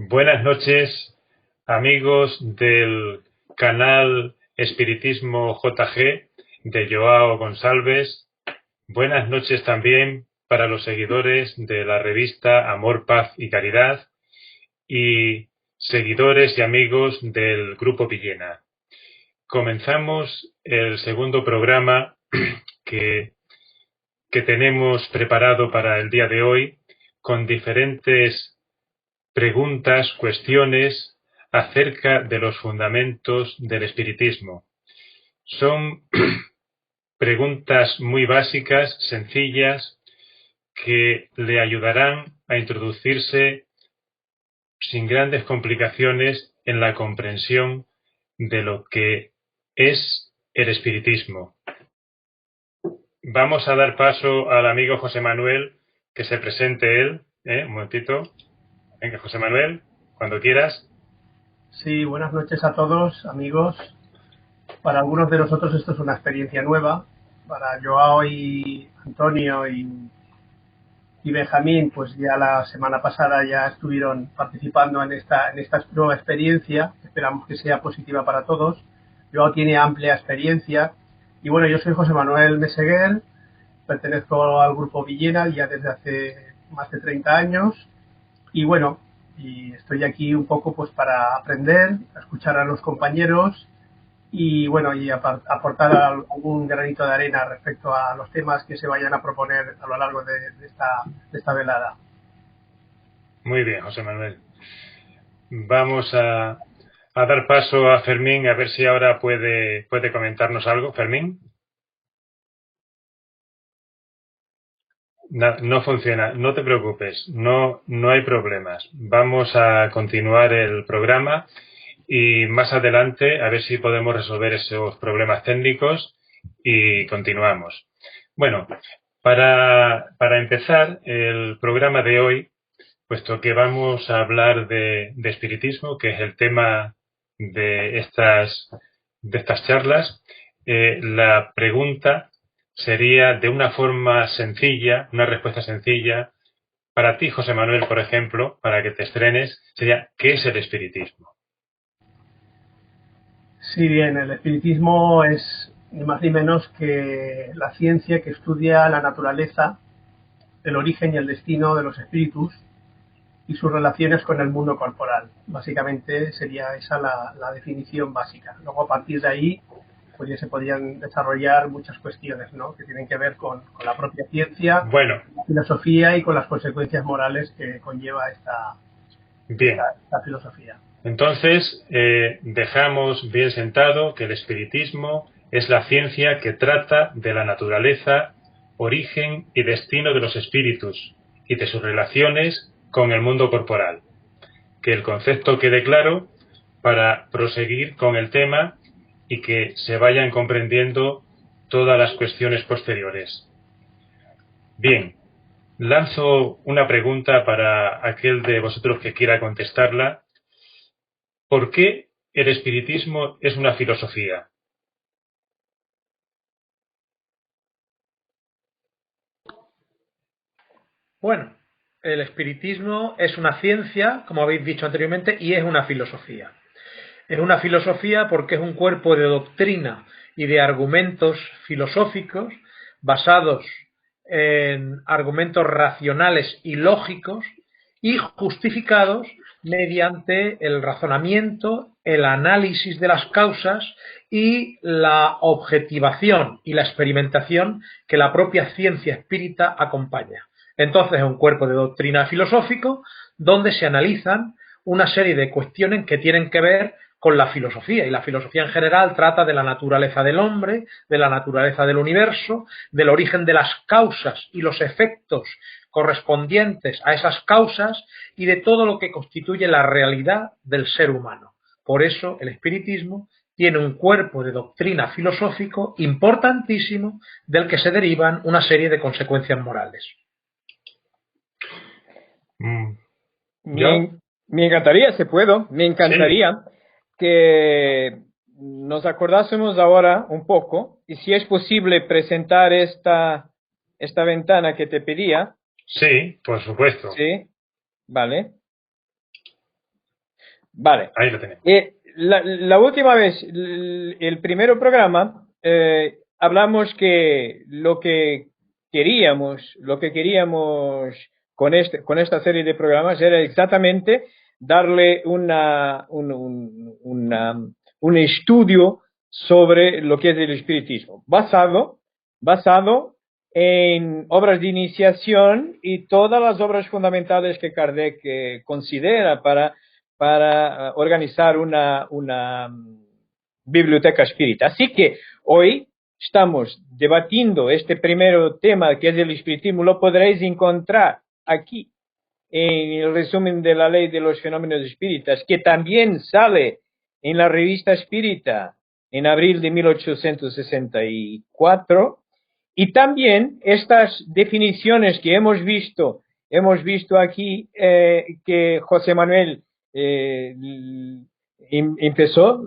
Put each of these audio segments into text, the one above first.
Buenas noches, amigos del canal Espiritismo JG de Joao Gonçalves. Buenas noches también para los seguidores de la revista Amor, Paz y Caridad y seguidores y amigos del Grupo Villena. Comenzamos el segundo programa que tenemos preparado para el día de hoy con diferentes preguntas, cuestiones acerca de los fundamentos del espiritismo. Son preguntas muy básicas, sencillas, que le ayudarán a introducirse sin grandes complicaciones en la comprensión de lo que es el espiritismo. Vamos a dar paso al amigo José Manuel, que se presente él. Un momentito. Venga, José Manuel, cuando quieras. Sí, buenas noches a todos, amigos. Para algunos de nosotros esto es una experiencia nueva. Para Joao y Antonio y Benjamín, pues ya la semana pasada ya estuvieron participando en esta nueva experiencia. Esperamos que sea positiva para todos. Joao tiene amplia experiencia. Y bueno, yo soy José Manuel Meseguer, pertenezco al Grupo Villena ya desde hace más de 30 años. Y bueno, y estoy aquí un poco pues para aprender, a escuchar a los compañeros y bueno, y aportar algún granito de arena respecto a los temas que se vayan a proponer a lo largo de esta velada. Muy bien, José Manuel. Vamos a dar paso a Fermín, a ver si ahora puede comentarnos algo. Fermín. No funciona, no te preocupes, no hay problemas. Vamos a continuar el programa y más adelante a ver si podemos resolver esos problemas técnicos y continuamos. Bueno, para empezar el programa de hoy, puesto que vamos a hablar de espiritismo, que es el tema de estas charlas, la pregunta sería de una forma sencilla, una respuesta sencilla. Para ti, José Manuel, por ejemplo, para que te estrenes, sería ¿qué es el espiritismo? Sí, bien, el espiritismo es ni más ni menos que la ciencia que estudia la naturaleza, el origen y el destino de los espíritus y sus relaciones con el mundo corporal. Básicamente sería esa la definición básica. Luego, a partir de ahí, pues ya se podrían desarrollar muchas cuestiones, ¿no?, que tienen que ver con la propia ciencia, Bueno, la filosofía y con las consecuencias morales que conlleva esta filosofía. Entonces, dejamos bien sentado que el espiritismo es la ciencia que trata de la naturaleza, origen y destino de los espíritus y de sus relaciones con el mundo corporal. Que el concepto quede claro para proseguir con el tema y que se vayan comprendiendo todas las cuestiones posteriores. Bien, lanzo una pregunta para aquel de vosotros que quiera contestarla. ¿Por qué el espiritismo es una filosofía? Bueno, el espiritismo es una ciencia, como habéis dicho anteriormente, y es una filosofía. Es una filosofía porque es un cuerpo de doctrina y de argumentos filosóficos basados en argumentos racionales y lógicos y justificados mediante el razonamiento, el análisis de las causas y la objetivación y la experimentación que la propia ciencia espírita acompaña. Entonces es un cuerpo de doctrina filosófico donde se analizan una serie de cuestiones que tienen que ver con la filosofía, y la filosofía en general trata de la naturaleza del hombre, de la naturaleza del universo, del origen de las causas y los efectos correspondientes a esas causas y de todo lo que constituye la realidad del ser humano. Por eso el espiritismo tiene un cuerpo de doctrina filosófico importantísimo del que se derivan una serie de consecuencias morales. Me encantaría, si puedo, me encantaría que nos acordásemos ahora un poco, y si es posible presentar esta ventana que te pedía. Sí, por supuesto. Sí, vale. Vale. Ahí lo tenemos. La última vez, el primer programa, hablamos que lo que queríamos con esta serie de programas era exactamente darle un estudio sobre lo que es el espiritismo, basado en obras de iniciación y todas las obras fundamentales que Kardec considera para organizar una biblioteca espírita. Así que hoy estamos debatiendo este primer tema, que es el espiritismo. Lo podréis encontrar aquí en el resumen de la ley de los fenómenos espíritas, que también sale en la revista Espírita en abril de 1864. Y también estas definiciones que hemos visto aquí, que José Manuel empezó,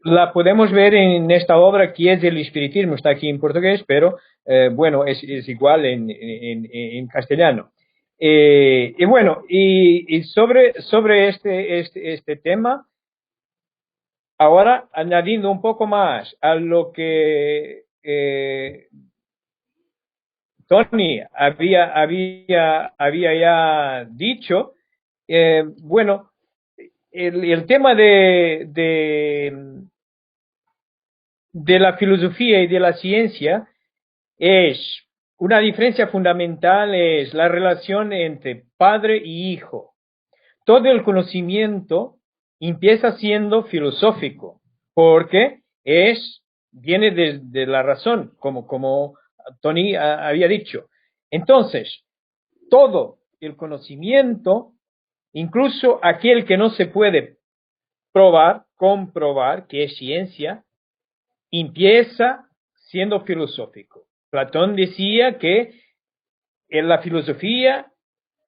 la podemos ver en esta obra que es el espiritismo. Está aquí en portugués, pero bueno, es igual en castellano. Y bueno, y sobre este tema, ahora añadiendo un poco más a lo que Tony había ya dicho, bueno, el tema de la filosofía y de la ciencia es una diferencia fundamental, es la relación entre padre y hijo. Todo el conocimiento empieza siendo filosófico, porque viene de la razón, como Tony había dicho. Entonces, todo el conocimiento, incluso aquel que no se puede comprobar, que es ciencia, empieza siendo filosófico. Platón decía que en la filosofía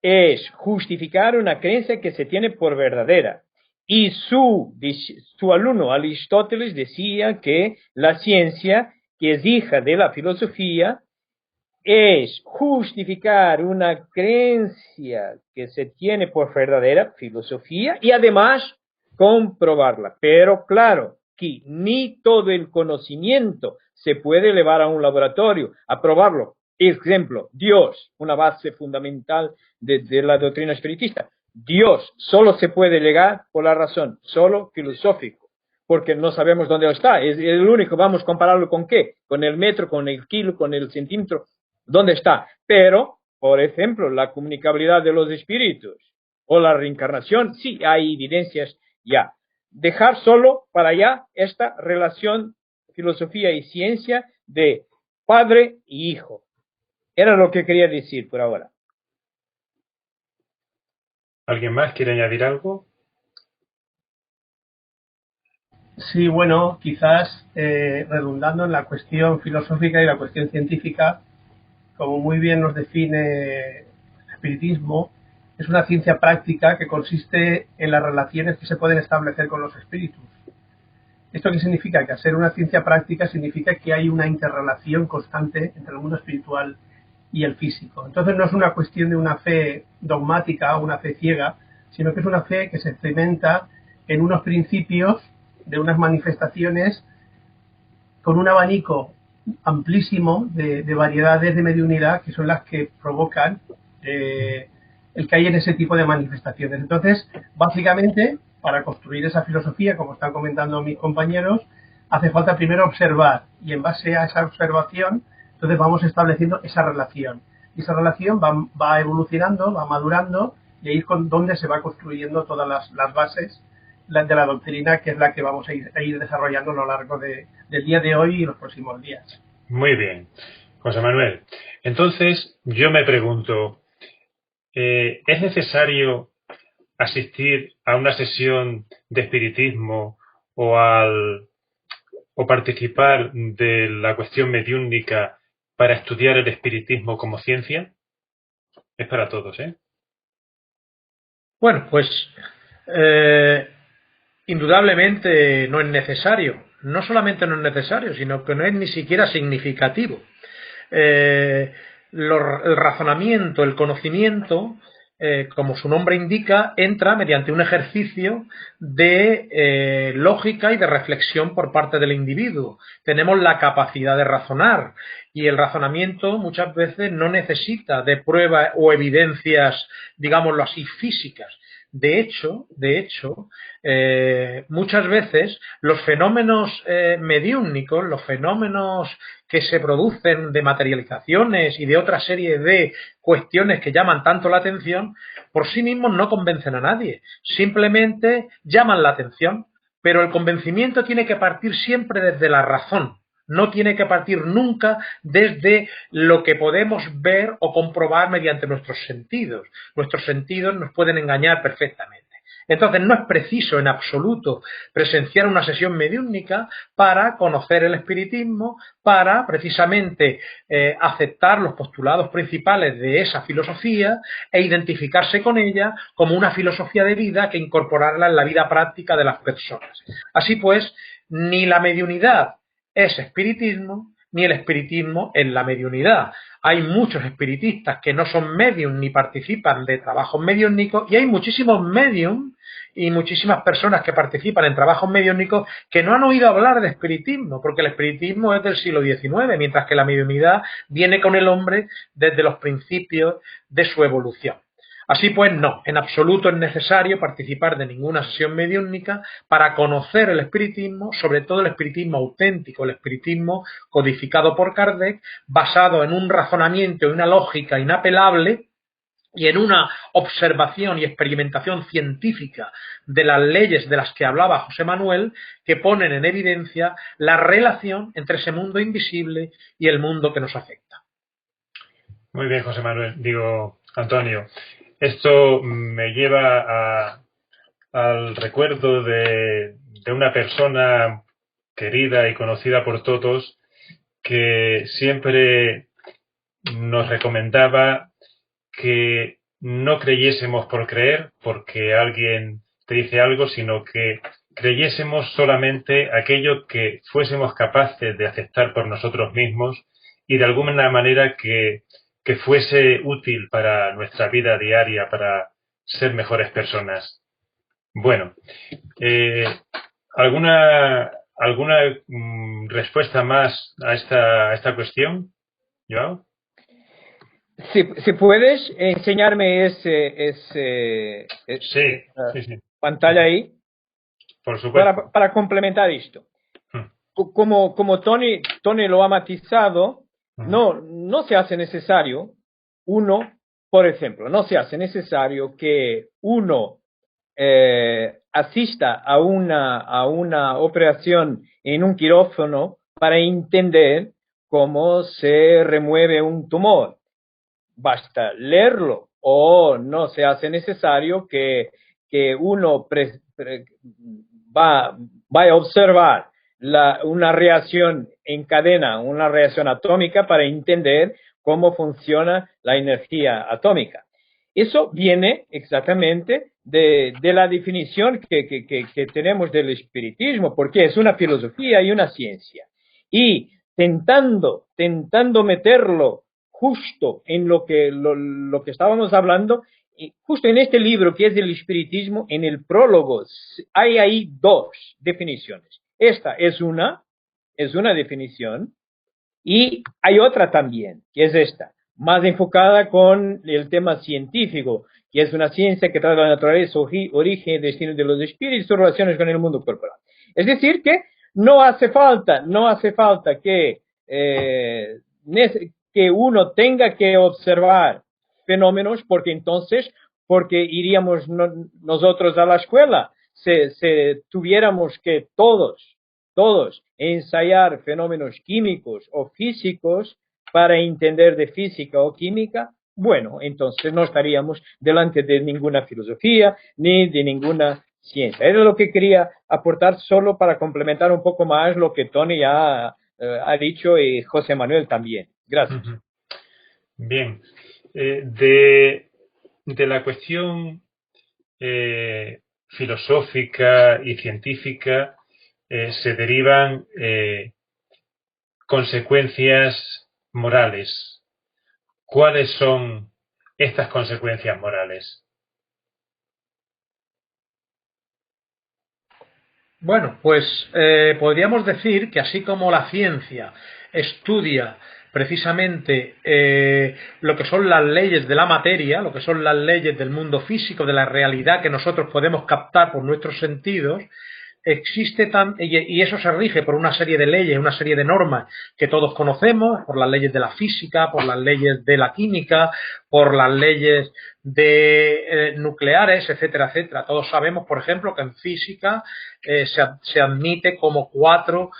es justificar una creencia que se tiene por verdadera. Y su alumno Aristóteles decía que la ciencia, que es hija de la filosofía, es justificar una creencia que se tiene por verdadera, filosofía, y además comprobarla. Pero claro, que ni todo el conocimiento se puede llevar a un laboratorio a probarlo. Ejemplo, Dios, una base fundamental de la doctrina espiritista. Dios solo se puede llegar por la razón, solo filosófico, porque no sabemos dónde está. Es el único, vamos a compararlo con qué, con el metro, con el kilo, con el centímetro, dónde está. Pero, por ejemplo, la comunicabilidad de los espíritus o la reencarnación, sí hay evidencias ya. Dejar solo para allá esta relación filosofía y ciencia de padre y hijo. Era lo que quería decir por ahora. ¿Alguien más quiere añadir algo? Sí, bueno, quizás redundando en la cuestión filosófica y la cuestión científica, como muy bien nos define el espiritismo, es una ciencia práctica que consiste en las relaciones que se pueden establecer con los espíritus. ¿Esto qué significa? Que al ser una ciencia práctica significa que hay una interrelación constante entre el mundo espiritual y el físico. Entonces no es una cuestión de una fe dogmática o una fe ciega, sino que es una fe que se cimenta en unos principios de unas manifestaciones con un abanico amplísimo de variedades de mediunidad que son las que provocan el que hay en ese tipo de manifestaciones. Entonces, básicamente, para construir esa filosofía, como están comentando mis compañeros, hace falta primero observar, y en base a esa observación, entonces vamos estableciendo esa relación. Y esa relación va evolucionando, va madurando, y ahí es con donde se va construyendo todas las bases de la doctrina, que es la que vamos a ir desarrollando a lo largo del día de hoy y los próximos días. Muy bien. José Manuel, entonces yo me pregunto, ¿es necesario asistir a una sesión de espiritismo o participar de la cuestión mediúnica para estudiar el espiritismo como ciencia? Es para todos, ¿eh? Bueno, pues indudablemente no es necesario. No solamente no es necesario, sino que no es ni siquiera significativo. El razonamiento, el conocimiento, como su nombre indica, entra mediante un ejercicio de lógica y de reflexión por parte del individuo. Tenemos la capacidad de razonar y el razonamiento muchas veces no necesita de pruebas o evidencias, digámoslo así, físicas. De hecho, muchas veces los fenómenos mediúmnicos, los fenómenos que se producen de materializaciones y de otra serie de cuestiones que llaman tanto la atención, por sí mismos no convencen a nadie, simplemente llaman la atención, pero el convencimiento tiene que partir siempre desde la razón. No tiene que partir nunca desde lo que podemos ver o comprobar mediante nuestros sentidos. Nuestros sentidos nos pueden engañar perfectamente. Entonces no es preciso en absoluto presenciar una sesión mediúnica para conocer el espiritismo, para precisamente aceptar los postulados principales de esa filosofía e identificarse con ella como una filosofía de vida que incorporarla en la vida práctica de las personas. Así pues, ni la mediunidad es espiritismo, ni el espiritismo es la mediunidad. Hay muchos espiritistas que no son medium ni participan de trabajos mediúnicos y hay muchísimos medium y muchísimas personas que participan en trabajos mediúnicos que no han oído hablar de espiritismo, porque el espiritismo es del siglo XIX, mientras que la mediunidad viene con el hombre desde los principios de su evolución. Así pues, no, en absoluto es necesario participar de ninguna sesión mediúnica para conocer el espiritismo, sobre todo el espiritismo auténtico, el espiritismo codificado por Kardec, basado en un razonamiento y una lógica inapelable y en una observación y experimentación científica de las leyes de las que hablaba José Manuel, que ponen en evidencia la relación entre ese mundo invisible y el mundo que nos afecta. Muy bien, José Manuel. Antonio. Esto me lleva al recuerdo de una persona querida y conocida por todos que siempre nos recomendaba que no creyésemos por creer, porque alguien te dice algo, sino que creyésemos solamente aquello que fuésemos capaces de aceptar por nosotros mismos y de alguna manera que fuese útil para nuestra vida diaria, para ser mejores personas. Bueno, ¿alguna respuesta más a esta cuestión, Joao? Si puedes enseñarme Sí. pantalla ahí. Por supuesto. Para complementar esto. Como Tony lo ha matizado, no se hace necesario por ejemplo, no se hace necesario que uno asista a una operación en un quirófano para entender cómo se remueve un tumor. Basta leerlo, o no se hace necesario que uno vaya a observar una reacción en cadena, una reacción atómica para entender cómo funciona la energía atómica. Eso viene exactamente de la definición que tenemos del espiritismo, porque es una filosofía y una ciencia. Y tentando meterlo justo en lo que estábamos hablando, y justo en este libro que es del espiritismo, en el prólogo, hay ahí dos definiciones. Esta es una definición, y hay otra también, que es esta, más enfocada con el tema científico, que es una ciencia que trata de la naturaleza, origen y destino de los espíritus y sus relaciones con el mundo corporal. Es decir, que no hace falta que uno tenga que observar fenómenos, porque iríamos nosotros a la escuela, tuviéramos que todos ensayar fenómenos químicos o físicos para entender de física o química. Bueno, entonces no estaríamos delante de ninguna filosofía ni de ninguna ciencia. Era lo que quería aportar, solo para complementar un poco más lo que Tony ya ha dicho, y José Manuel también. Gracias. Bien. De la cuestión filosófica y científica se derivan consecuencias morales. ¿Cuáles son estas consecuencias morales? Bueno, pues podríamos decir que así como la ciencia estudia precisamente lo que son las leyes de la materia, lo que son las leyes del mundo físico, de la realidad que nosotros podemos captar por nuestros sentidos, y eso se rige por una serie de leyes, una serie de normas que todos conocemos, por las leyes de la física, por las leyes de la química, por las leyes de nucleares, etcétera, etcétera. Todos sabemos, por ejemplo, que en física se admite como 4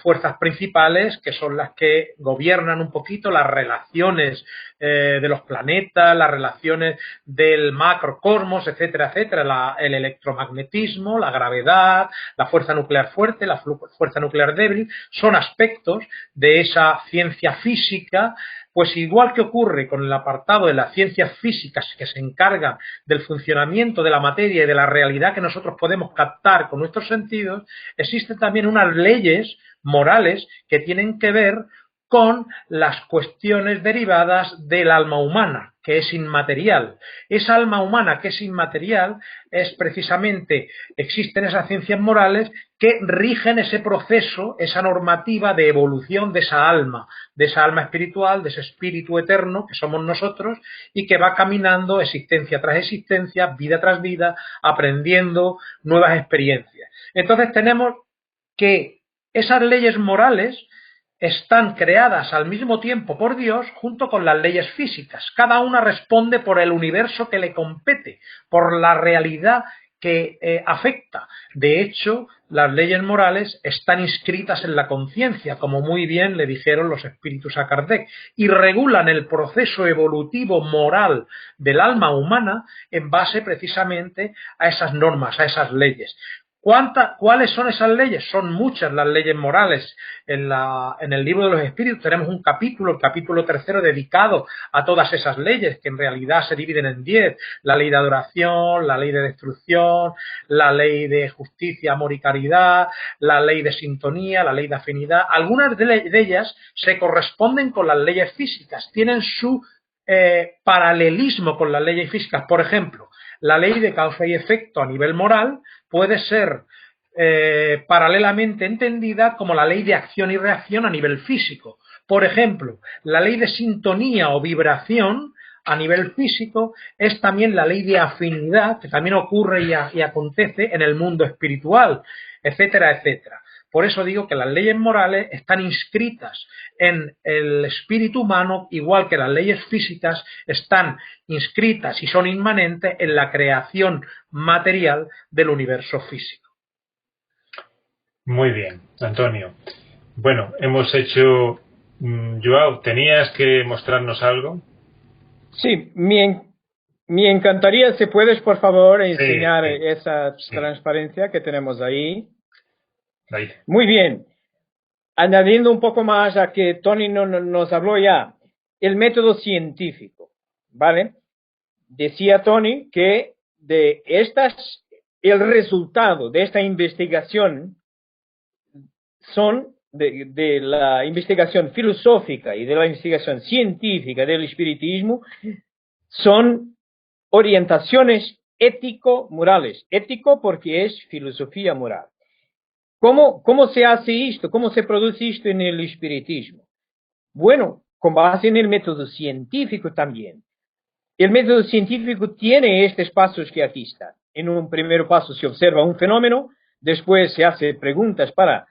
fuerzas principales, que son las que gobiernan un poquito las relaciones de los planetas, las relaciones del macrocosmos, etcétera, etcétera, el electromagnetismo, la gravedad, la fuerza nuclear fuerte, la fuerza nuclear débil, son aspectos de esa ciencia física. Pues igual que ocurre con el apartado de las ciencias físicas que se encargan del funcionamiento de la materia y de la realidad que nosotros podemos captar con nuestros sentidos, existen también unas leyes morales que tienen que ver con las cuestiones derivadas del alma humana, que es inmaterial. Esa alma humana que es inmaterial es precisamente, existen esas ciencias morales que rigen ese proceso, esa normativa de evolución de esa alma espiritual, de ese espíritu eterno que somos nosotros y que va caminando existencia tras existencia, vida tras vida, aprendiendo nuevas experiencias. Entonces tenemos que esas leyes morales están creadas al mismo tiempo por Dios junto con las leyes físicas. Cada una responde por el universo que le compete, por la realidad que afecta. De hecho, las leyes morales están inscritas en la conciencia, como muy bien le dijeron los espíritus a Kardec, y regulan el proceso evolutivo moral del alma humana en base precisamente a esas normas, a esas leyes. ¿Cuáles son esas leyes? Son muchas las leyes morales. En el libro de los espíritus tenemos un capítulo, el capítulo 3, dedicado a todas esas leyes, que en realidad se dividen en 10. La ley de adoración, la ley de destrucción, la ley de justicia, amor y caridad, la ley de sintonía, la ley de afinidad. Algunas de ellas se corresponden con las leyes físicas, tienen su paralelismo con las leyes físicas. Por ejemplo, la ley de causa y efecto a nivel moral puede ser paralelamente entendida como la ley de acción y reacción a nivel físico. Por ejemplo, la ley de sintonía o vibración a nivel físico es también la ley de afinidad, que también ocurre y acontece en el mundo espiritual, etcétera, etcétera. Por eso digo que las leyes morales están inscritas en el espíritu humano, igual que las leyes físicas están inscritas y son inmanentes en la creación material del universo físico. Muy bien, Antonio. Bueno, hemos hecho... Joao, ¿tenías que mostrarnos algo? Sí, me encantaría, si puedes, por favor, enseñar esa transparencia que tenemos ahí. Ahí. Muy bien. Añadiendo un poco más a que Tony nos habló ya, el método científico, ¿vale? Decía Tony que el resultado de esta investigación son de la investigación filosófica y de la investigación científica del espiritismo, son orientaciones ético-morales. Ético porque es filosofía moral. ¿Cómo se hace esto? ¿Cómo se produce esto en el espiritismo? Bueno, con base en el método científico también. El método científico tiene estos pasos que aquí están. En un primer paso se observa un fenómeno, después se hace preguntas para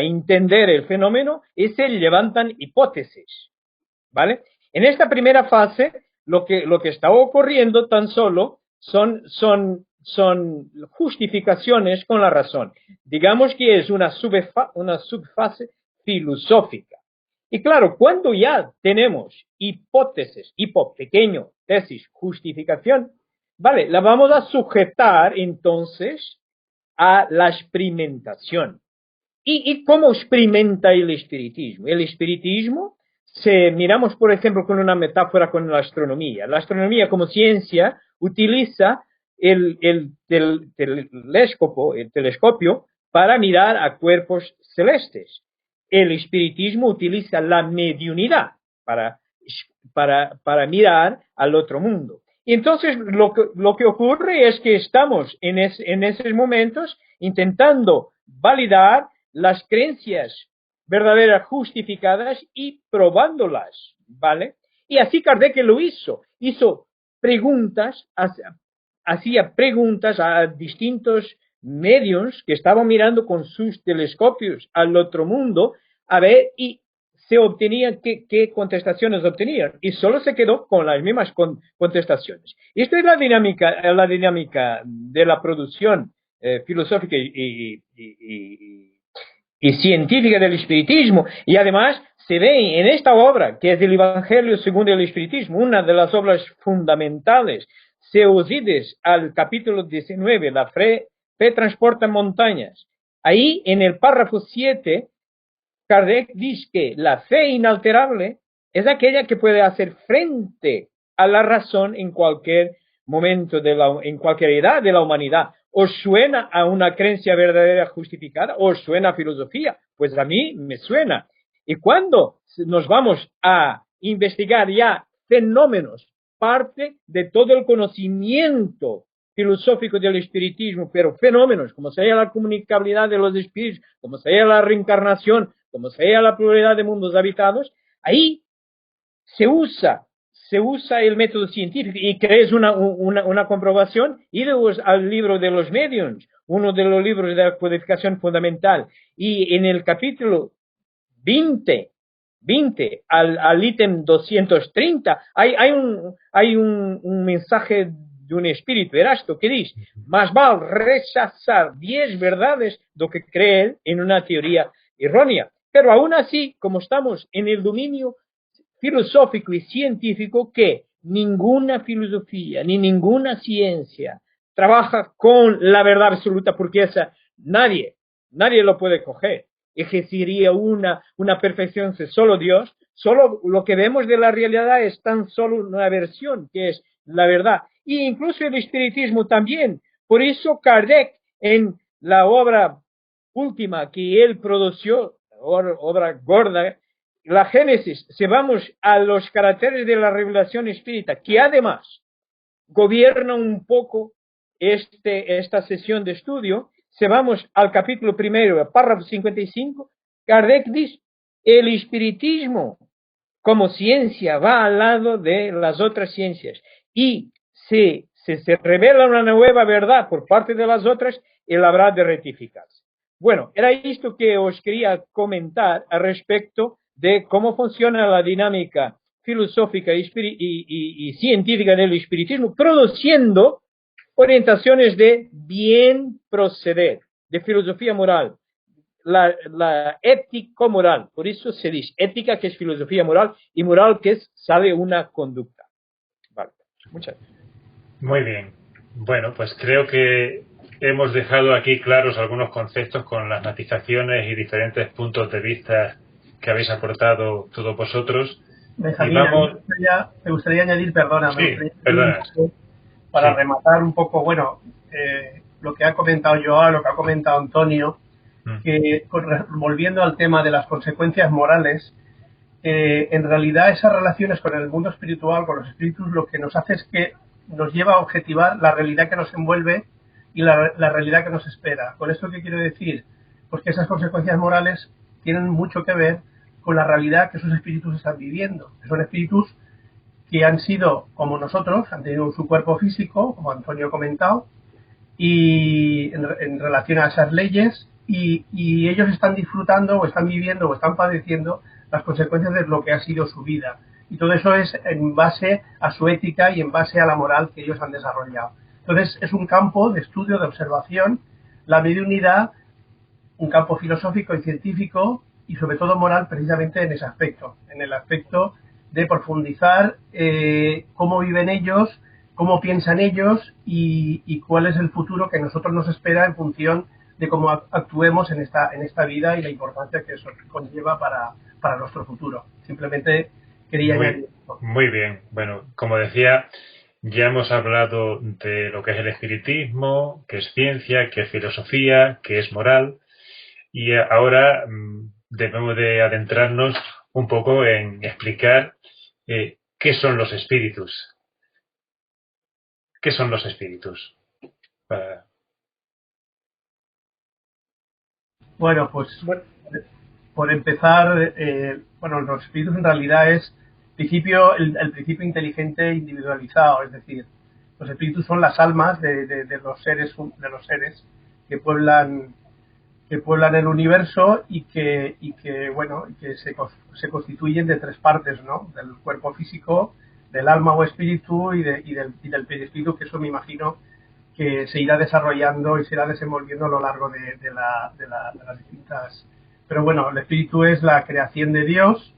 entender el fenómeno y se levantan hipótesis, ¿vale? En esta primera fase, lo que está ocurriendo tan solo son justificaciones con la razón. Digamos que es una subfase filosófica. Y claro, cuando ya tenemos hipótesis, pequeño, tesis, justificación, vale, la vamos a sujetar entonces a la experimentación. ¿Y cómo experimenta el espiritismo? El espiritismo, miramos por ejemplo con una metáfora con la astronomía. La astronomía como ciencia utiliza el telescopio para mirar a cuerpos celestes. El espiritismo utiliza la mediunidad para para mirar al otro mundo. Y entonces lo que ocurre es que estamos en esos momentos intentando validar las creencias verdaderas justificadas y probándolas, ¿vale? Y así Kardec lo hizo preguntas, hacía preguntas a distintos medios que estaban mirando con sus telescopios al otro mundo, a ver, y se obtenían, qué contestaciones obtenían, y solo se quedó con las mismas contestaciones. Esto es la dinámica de la producción filosófica y científica del espiritismo, y además se ve en esta obra, que es el Evangelio según el Espiritismo, una de las obras fundamentales, Seucides, al capítulo 19, la fe transporta montañas. Ahí, en el párrafo 7, Kardec dice que la fe inalterable es aquella que puede hacer frente a la razón en cualquier momento, en cualquier edad de la humanidad. ¿Os suena a una creencia verdadera justificada? ¿Os suena a filosofía? Pues a mí me suena. Y cuando nos vamos a investigar ya fenómenos, parte de todo el conocimiento filosófico del espiritismo, pero fenómenos, como sea la comunicabilidad de los espíritus, como sea la reencarnación, como sea la pluralidad de mundos habitados, ahí se usa el método científico y crees una comprobación, idos al libro de los mediums, uno de los libros de la codificación fundamental, y en el capítulo 20 al ítem 230, hay un mensaje de un espíritu Erasto que dice, más vale rechazar 10 verdades do que creer en una teoría errónea. Pero aún así, como estamos en el dominio filosófico y científico, que ninguna filosofía ni ninguna ciencia trabaja con la verdad absoluta, porque esa nadie lo puede coger. Ejercería una perfección de solo Dios. Solo lo que vemos de la realidad es tan solo una versión, que es la verdad. Y incluso el espiritismo también. Por eso Kardec, en la obra última que él produjo, obra gorda, la Génesis, si vamos a los caracteres de la revelación espírita, que además gobierna un poco esta sesión de estudio, si vamos al capítulo primero, párrafo 55, Kardec dice, el espiritismo como ciencia va al lado de las otras ciencias, y si se revela una nueva verdad por parte de las otras, él habrá de rectificarse. Bueno, era esto que os quería comentar al respecto de cómo funciona la dinámica filosófica y científica del espiritismo, produciendo orientaciones de bien proceder, de filosofía moral, la ético-moral. Por eso se dice ética, que es filosofía moral, y moral, que sabe una conducta. Vale, muchas gracias. Muy bien. Bueno, pues creo que hemos dejado aquí claros algunos conceptos con las matizaciones y diferentes puntos de vista que habéis aportado todos vosotros. Benjamín, me gustaría añadir, perdona, para rematar un poco, bueno, lo que ha comentado Joao, lo que ha comentado Antonio, que volviendo al tema de las consecuencias morales, en realidad esas relaciones con el mundo espiritual, con los espíritus, lo que nos hace es que nos lleva a objetivar la realidad que nos envuelve y la realidad que nos espera. ¿Con esto qué quiero decir? Pues que esas consecuencias morales tienen mucho que ver con la realidad que esos espíritus están viviendo. Son espíritus que han sido como nosotros, han tenido su cuerpo físico, como Antonio ha comentado, y en relación a esas leyes, y ellos están disfrutando o están viviendo o están padeciendo las consecuencias de lo que ha sido su vida. Y todo eso es en base a su ética y en base a la moral que ellos han desarrollado. Entonces es un campo de estudio, de observación, la mediunidad, un campo filosófico y científico y sobre todo moral, precisamente en ese aspecto, en el aspecto de profundizar cómo viven ellos, cómo piensan ellos y cuál es el futuro que a nosotros nos espera en función de cómo actuemos en esta vida y la importancia que eso conlleva para nuestro futuro. Simplemente quería añadir esto. Muy bien. Bueno, como decía, ya hemos hablado de lo que es el espiritismo, que es ciencia, que es filosofía, que es moral, y ahora debemos de adentrarnos un poco en explicar ¿qué son los espíritus? ¿Qué son los espíritus? Bueno, pues por empezar, los espíritus en realidad es el principio inteligente individualizado, es decir, los espíritus son las almas de los seres que pueblan el universo y que se constituyen de tres partes, ¿no? Del cuerpo físico, del alma o espíritu y del perispíritu, que eso me imagino que se irá desarrollando y se irá desenvolviendo a lo largo de las distintas. Pero bueno, el espíritu es la creación de Dios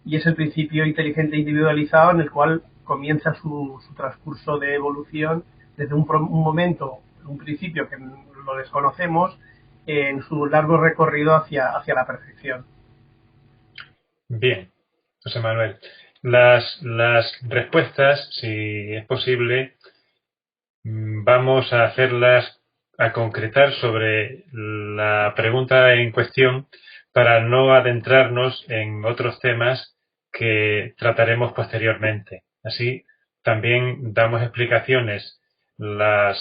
y es el principio inteligente individualizado en el cual comienza su transcurso de evolución desde un momento, un principio que lo desconocemos, en su largo recorrido hacia la perfección. Bien, José Manuel. Las respuestas, si es posible, vamos a hacerlas, a concretar sobre la pregunta en cuestión para no adentrarnos en otros temas que trataremos posteriormente. Así también damos explicaciones. La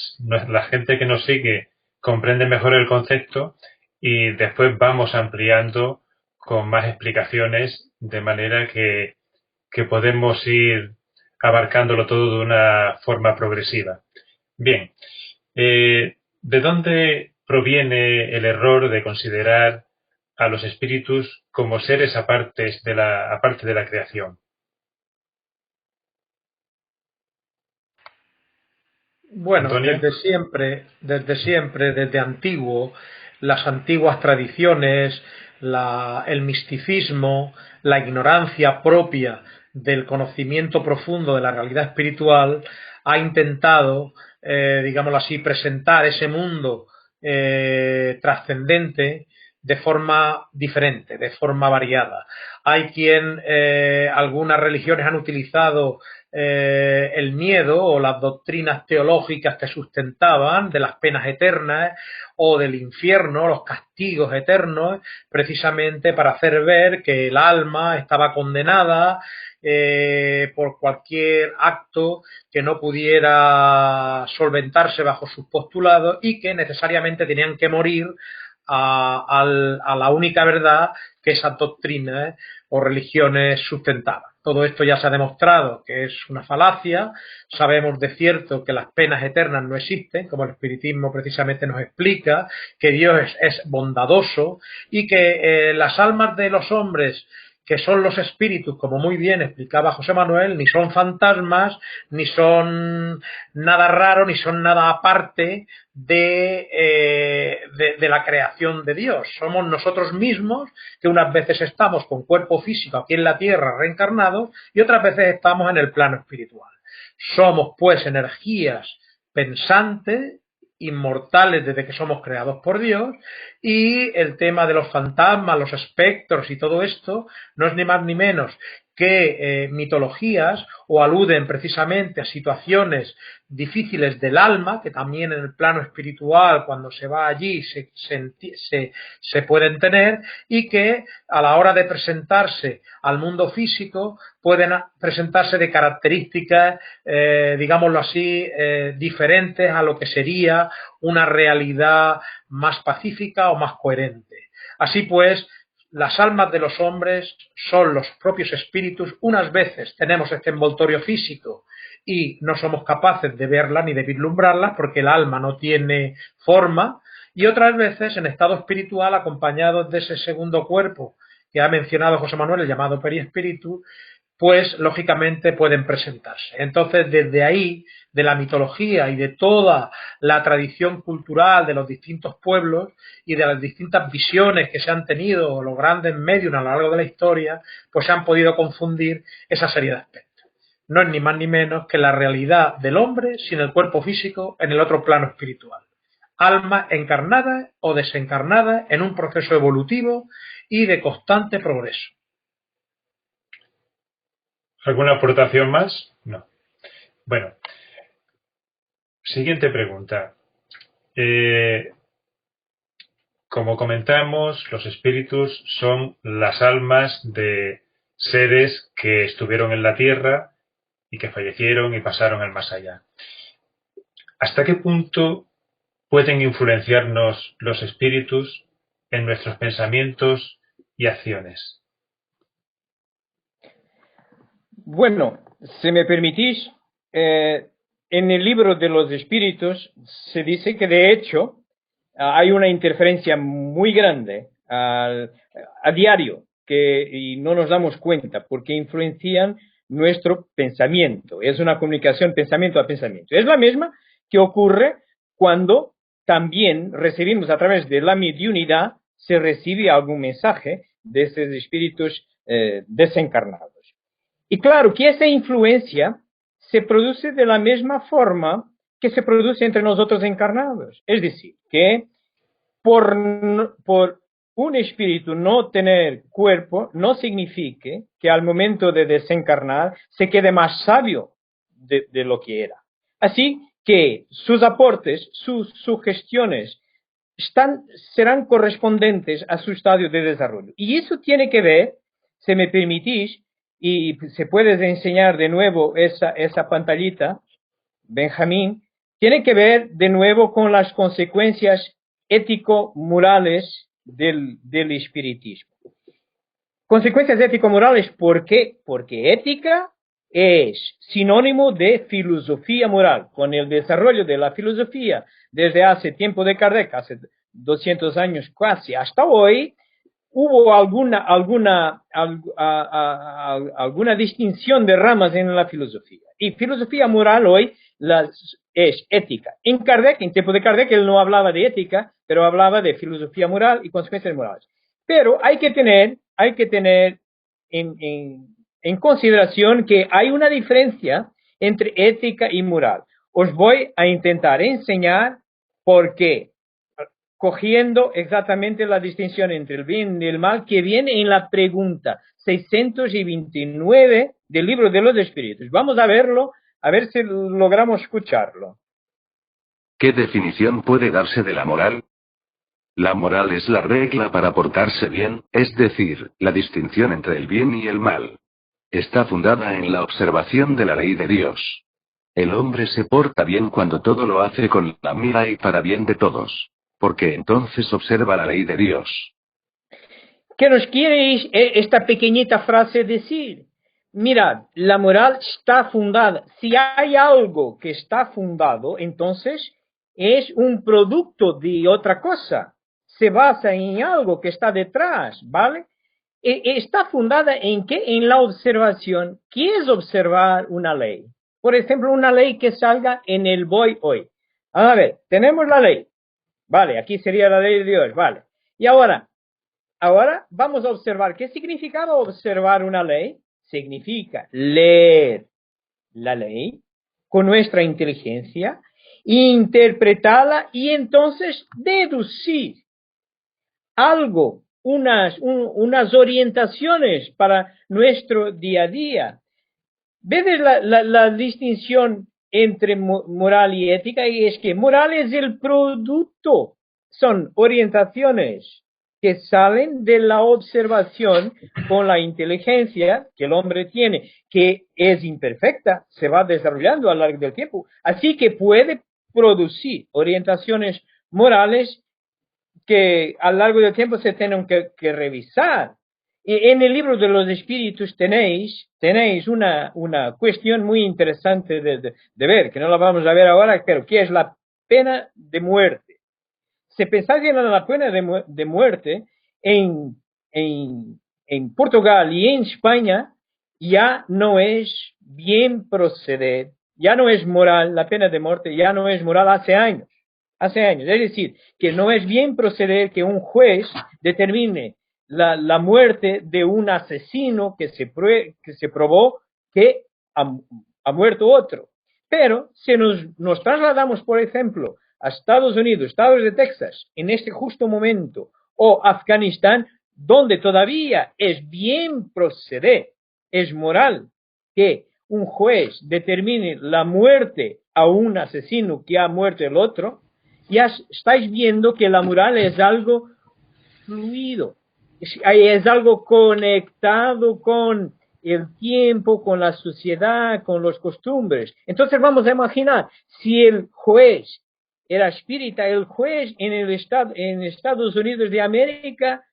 gente que nos sigue comprende mejor el concepto y después vamos ampliando con más explicaciones de manera que podemos ir abarcándolo todo de una forma progresiva. Bien, ¿de dónde proviene el error de considerar a los espíritus como seres aparte de la creación? Bueno, ¿Antonio? desde antiguo, las antiguas tradiciones, el misticismo, la ignorancia propia del conocimiento profundo de la realidad espiritual ha intentado, digámoslo así, presentar ese mundo trascendente de forma diferente, de forma variada. Hay algunas religiones han utilizado el miedo o las doctrinas teológicas que sustentaban de las penas eternas o del infierno, los castigos eternos, precisamente para hacer ver que el alma estaba condenada por cualquier acto que no pudiera solventarse bajo sus postulados y que necesariamente tenían que morir a la única verdad que esas doctrinas o religiones sustentaban. Todo esto ya se ha demostrado que es una falacia. Sabemos de cierto que las penas eternas no existen, como el espiritismo precisamente nos explica, que Dios es bondadoso y que las almas de los hombres, que son los espíritus, como muy bien explicaba José Manuel, ni son fantasmas, ni son nada raro, ni son nada aparte de la creación de Dios. Somos nosotros mismos que unas veces estamos con cuerpo físico aquí en la tierra reencarnados y otras veces estamos en el plano espiritual. Somos pues energías pensantes, inmortales desde que somos creados por Dios, y el tema de los fantasmas, los espectros y todo esto no es ni más ni menos que mitologías o aluden precisamente a situaciones difíciles del alma, que también en el plano espiritual cuando se va allí se pueden tener, y que a la hora de presentarse al mundo físico pueden presentarse de características, digámoslo así, diferentes a lo que sería una realidad más pacífica o más coherente. Así pues, las almas de los hombres son los propios espíritus. Unas veces tenemos este envoltorio físico y no somos capaces de verla ni de vislumbrarla porque el alma no tiene forma, y otras veces en estado espiritual acompañados de ese segundo cuerpo que ha mencionado José Manuel, el llamado perispíritu, pues lógicamente pueden presentarse. Entonces, desde ahí, de la mitología y de toda la tradición cultural de los distintos pueblos y de las distintas visiones que se han tenido los grandes medios a lo largo de la historia, pues se han podido confundir esa serie de aspectos. No es ni más ni menos que la realidad del hombre sin el cuerpo físico en el otro plano espiritual. Alma encarnada o desencarnada en un proceso evolutivo y de constante progreso. ¿Alguna aportación más? No. Bueno, siguiente pregunta. Como comentamos, los espíritus son las almas de seres que estuvieron en la Tierra y que fallecieron y pasaron al más allá. ¿Hasta qué punto pueden influenciarnos los espíritus en nuestros pensamientos y acciones? Bueno, si me permitís, en el libro de los espíritus se dice que de hecho hay una interferencia muy grande a diario y no nos damos cuenta porque influencian nuestro pensamiento. Es una comunicación pensamiento a pensamiento. Es la misma que ocurre cuando también recibimos a través de la mediunidad, se recibe algún mensaje de esos espíritus desencarnados. Y claro que esa influencia se produce de la misma forma que se produce entre nosotros encarnados. Es decir, que por un espíritu no tener cuerpo no significa que al momento de desencarnar se quede más sabio de lo que era. Así que sus aportes, sus sugestiones serán correspondientes a su estadio de desarrollo. Y eso tiene que ver, si me permitís, y se puede enseñar de nuevo esa pantallita, Benjamín, tiene que ver de nuevo con las consecuencias ético-morales del espiritismo. Consecuencias ético-morales, ¿por qué? Porque ética es sinónimo de filosofía moral. Con el desarrollo de la filosofía desde hace tiempo de Kardec, hace 200 años casi, hasta hoy, hubo alguna distinción de ramas en la filosofía. Y filosofía moral hoy es ética. En Kardec, en tiempo de Kardec, él no hablaba de ética, pero hablaba de filosofía moral y consecuencias morales. Pero hay que tener en consideración que hay una diferencia entre ética y moral. Os voy a intentar enseñar por qué, cogiendo exactamente la distinción entre el bien y el mal que viene en la pregunta 629 del Libro de los Espíritus. Vamos a verlo, a ver si logramos escucharlo. ¿Qué definición puede darse de la moral? La moral es la regla para portarse bien, es decir, la distinción entre el bien y el mal. Está fundada en la observación de la ley de Dios. El hombre se porta bien cuando todo lo hace con la mira y para bien de todos. Porque entonces observa la ley de Dios. ¿Qué nos quiere esta pequeñita frase decir? Mirad, la moral está fundada. Si hay algo que está fundado, entonces es un producto de otra cosa. Se basa en algo que está detrás, ¿vale? Está fundada ¿en qué? En la observación. ¿Qué es observar una ley? Por ejemplo, una ley que salga en el BOI hoy. A ver, tenemos la ley. Vale, aquí sería la ley de Dios, vale. Y ahora vamos a observar. ¿Qué significaba observar una ley? Significa leer la ley con nuestra inteligencia, interpretarla y entonces deducir algo, unas orientaciones para nuestro día a día. ¿Ves la distinción entre moral y ética? Y es que moral es el producto, son orientaciones que salen de la observación con la inteligencia que el hombre tiene, que es imperfecta, se va desarrollando a lo largo del tiempo, así que puede producir orientaciones morales que a lo largo del tiempo se tienen que revisar. Y en el Libro de los Espíritus tenéis una cuestión muy interesante de ver, que no la vamos a ver ahora, pero que es la pena de muerte. Si pensáis en la pena de muerte, en Portugal y en España ya no es bien proceder, ya no es moral, la pena de muerte ya no es moral hace años. Es decir, que no es bien proceder que un juez determine la muerte de un asesino que se probó que ha muerto otro. Pero si nos trasladamos, por ejemplo, a Estados Unidos, estados de Texas, en este justo momento, o Afganistán, donde todavía es bien proceder, es moral que un juez determine la muerte a un asesino que ha muerto el otro, ya estáis viendo que la moral es algo fluido, es algo conectado con el tiempo, con la sociedad, con los costumbres. Entonces vamos a imaginar, si el juez era espírita, el juez en Estados Unidos de América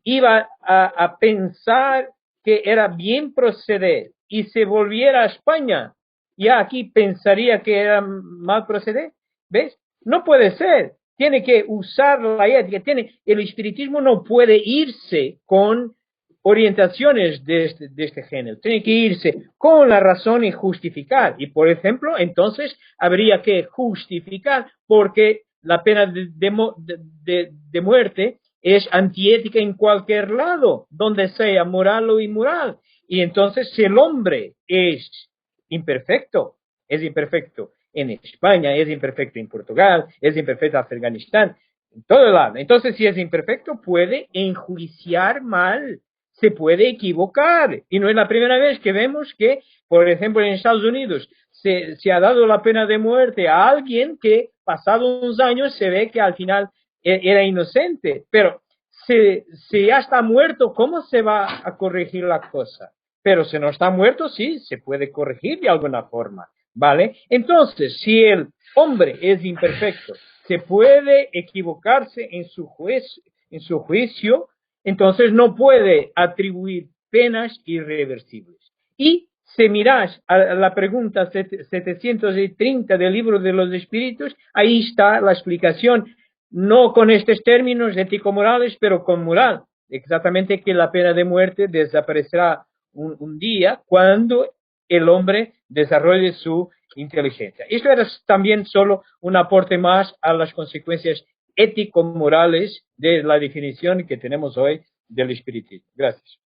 iba a pensar que era bien proceder y se volviera a España, ya aquí pensaría que era mal proceder. ¿Ves? No puede ser. Tiene que usar la ética. El espiritismo no puede irse con orientaciones de este género. Tiene que irse con la razón y justificar. Y, por ejemplo, entonces habría que justificar porque la pena de muerte es antiética en cualquier lado, donde sea moral o inmoral. Y entonces, si el hombre es imperfecto en España, es imperfecto en Portugal, es imperfecto en Afganistán, en todo lado. Entonces, si es imperfecto, puede enjuiciar mal, se puede equivocar. Y no es la primera vez que vemos que, por ejemplo, en Estados Unidos se ha dado la pena de muerte a alguien que, pasados unos años, se ve que al final era inocente. Pero si ya está muerto, ¿cómo se va a corregir la cosa? Pero si no está muerto, sí, se puede corregir de alguna forma, ¿vale? Entonces, si el hombre es imperfecto, se puede equivocarse en su juicio, entonces no puede atribuir penas irreversibles. Y si miras a la pregunta 730 del Libro de los Espíritus, ahí está la explicación, no con estos términos ético-morales, pero con moral. Exactamente que la pena de muerte desaparecerá un día cuando el hombre desarrolle su inteligencia. Esto era también solo un aporte más a las consecuencias ético-morales de la definición que tenemos hoy del espiritismo. Gracias.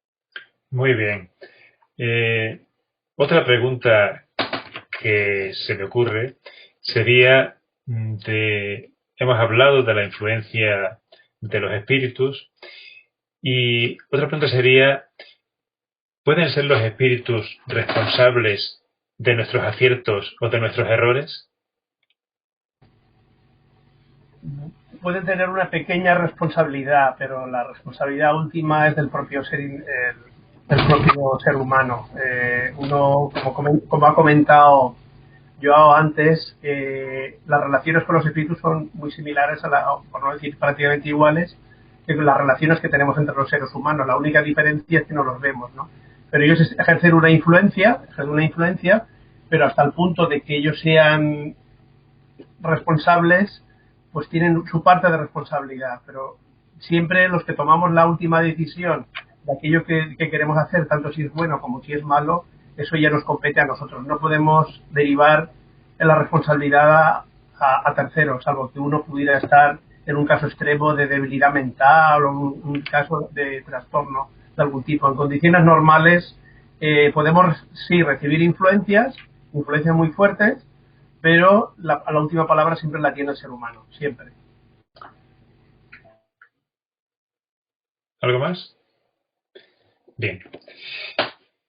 Muy bien. Otra pregunta que se me ocurre sería hemos hablado de la influencia de los espíritus y otra pregunta sería, ¿pueden ser los espíritus responsables de nuestros aciertos o de nuestros errores? Pueden tener una pequeña responsabilidad, pero la responsabilidad última es del propio ser humano. Uno, como ha comentado Joao antes, las relaciones con los espíritus son muy similares por no decir prácticamente iguales, que las relaciones que tenemos entre los seres humanos. La única diferencia es que no los vemos, ¿no? Pero ellos ejercen una influencia, pero hasta el punto de que ellos sean responsables, pues tienen su parte de responsabilidad. Pero siempre los que tomamos la última decisión de aquello que queremos hacer, tanto si es bueno como si es malo, eso ya nos compete a nosotros. No podemos derivar en la responsabilidad a terceros, salvo que uno pudiera estar en un caso extremo de debilidad mental o un caso de trastorno de algún tipo. En condiciones normales podemos sí recibir influencias muy fuertes, pero la última palabra siempre la tiene el ser humano, siempre. ¿Algo más? Bien.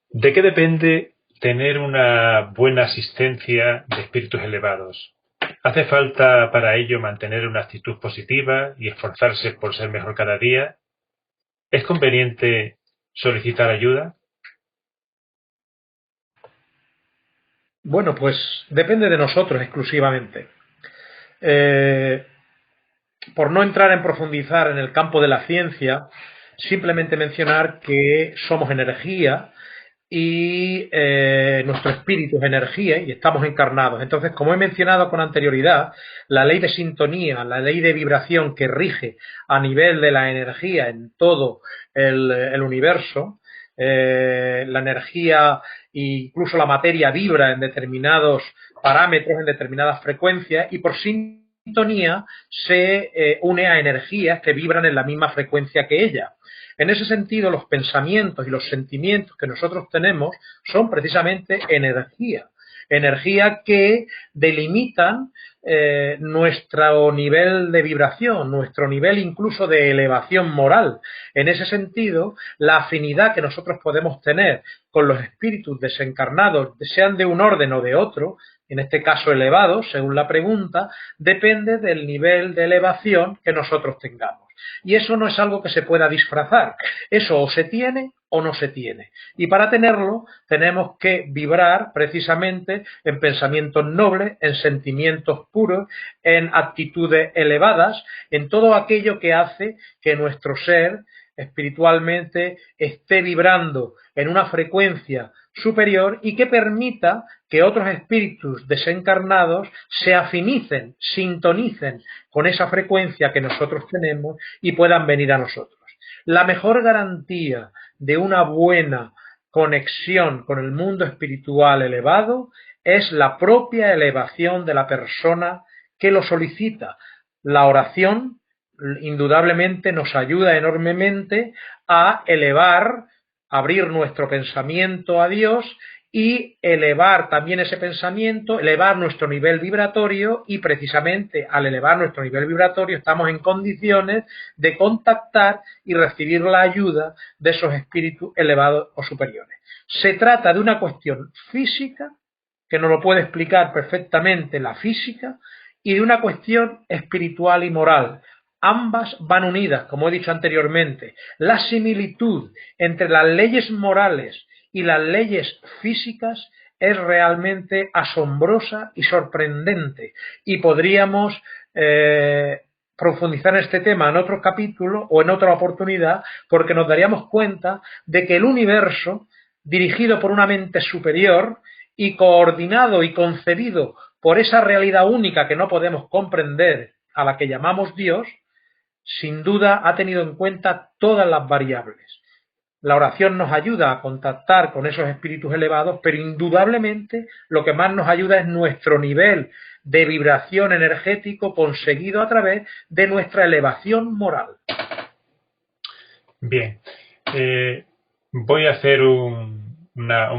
¿De qué depende tener una buena asistencia de espíritus elevados? ¿Hace falta para ello mantener una actitud positiva y esforzarse por ser mejor cada día? ¿Es conveniente solicitar ayuda? Bueno, pues depende de nosotros exclusivamente. Por no entrar en profundizar en el campo de la ciencia, simplemente mencionar que somos energía y nuestro espíritu es energía y estamos encarnados. Entonces, como he mencionado con anterioridad, la ley de sintonía, la ley de vibración que rige a nivel de la energía en todo el universo, la energía e incluso la materia vibra en determinados parámetros, en determinadas frecuencias y por sintonía se une a energías que vibran en la misma frecuencia que ella. En ese sentido, los pensamientos y los sentimientos que nosotros tenemos son precisamente energía que delimitan nuestro nivel de vibración, nuestro nivel incluso de elevación moral. En ese sentido, la afinidad que nosotros podemos tener con los espíritus desencarnados, sean de un orden o de otro, en este caso elevados, según la pregunta, depende del nivel de elevación que nosotros tengamos. Y eso no es algo que se pueda disfrazar. Eso o se tiene o no se tiene. Y para tenerlo tenemos que vibrar precisamente en pensamientos nobles, en sentimientos puros, en actitudes elevadas, en todo aquello que hace que nuestro ser espiritualmente esté vibrando en una frecuencia superior y que permita que otros espíritus desencarnados se afinicen, sintonicen con esa frecuencia que nosotros tenemos y puedan venir a nosotros. La mejor garantía de una buena conexión con el mundo espiritual elevado es la propia elevación de la persona que lo solicita. La oración indudablemente nos ayuda enormemente a elevar, abrir nuestro pensamiento a Dios y elevar también ese pensamiento, elevar nuestro nivel vibratorio, y precisamente al elevar nuestro nivel vibratorio estamos en condiciones de contactar y recibir la ayuda de esos espíritus elevados o superiores. Se trata de una cuestión física, que nos lo puede explicar perfectamente la física, y de una cuestión espiritual y moral. Ambas van unidas, como he dicho anteriormente. La similitud entre las leyes morales y las leyes físicas es realmente asombrosa y sorprendente, y podríamos profundizar en este tema en otro capítulo o en otra oportunidad, porque nos daríamos cuenta de que el universo, dirigido por una mente superior y coordinado y concebido por esa realidad única que no podemos comprender, a la que llamamos Dios, sin duda ha tenido en cuenta todas las variables. La oración nos ayuda a contactar con esos espíritus elevados, pero indudablemente lo que más nos ayuda es nuestro nivel de vibración energético conseguido a través de nuestra elevación moral. Bien, voy a hacer un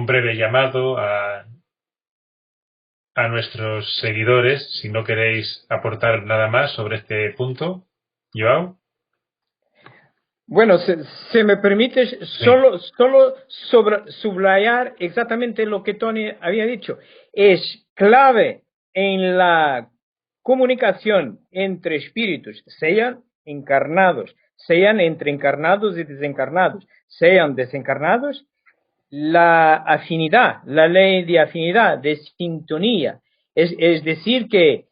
breve llamado a nuestros seguidores, si no queréis aportar nada más sobre este punto. Joao. Bueno, se me permite solo subrayar exactamente lo que Tony había dicho. Es clave en la comunicación entre espíritus, sean encarnados, sean entre encarnados y desencarnados, sean desencarnados, la afinidad, la ley de afinidad, de sintonía. Es decir, que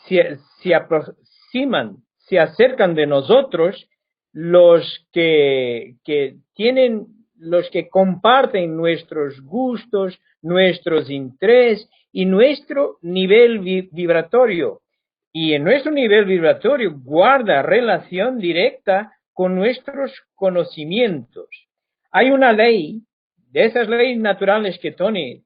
se aproximan, se acercan de nosotros los que tienen, los que comparten nuestros gustos, nuestros intereses y nuestro nivel vibratorio. Y en nuestro nivel vibratorio guarda relación directa con nuestros conocimientos. Hay una ley, de esas leyes naturales que Tony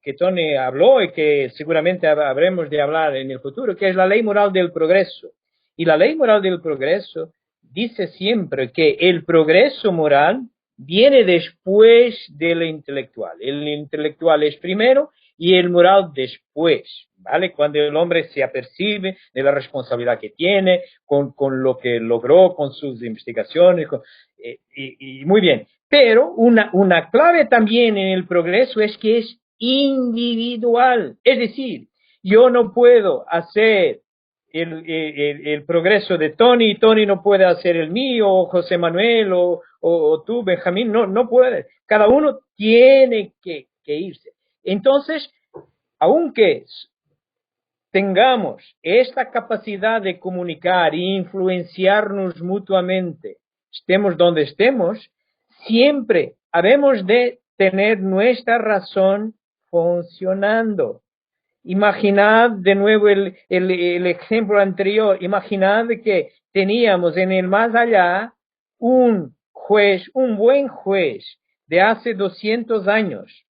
habló y que seguramente habremos de hablar en el futuro, que es la ley moral del progreso. Y la ley moral del progreso dice siempre que el progreso moral viene después del intelectual. El intelectual es primero y el moral después, ¿vale? Cuando el hombre se apercibe de la responsabilidad que tiene, con lo que logró, con sus investigaciones, y muy bien. Pero una clave también en el progreso es que es individual. Es decir, yo no puedo hacer el progreso de Tony, y Tony no puede hacer el mío, o José Manuel, o tú, Benjamín, no puede. Cada uno tiene que irse. Entonces, aunque tengamos esta capacidad de comunicar e influenciarnos mutuamente, estemos donde estemos, siempre habemos de tener nuestra razón funcionando. Imaginad de nuevo el ejemplo anterior. Imaginad que teníamos en el más allá un buen juez de hace 200 años,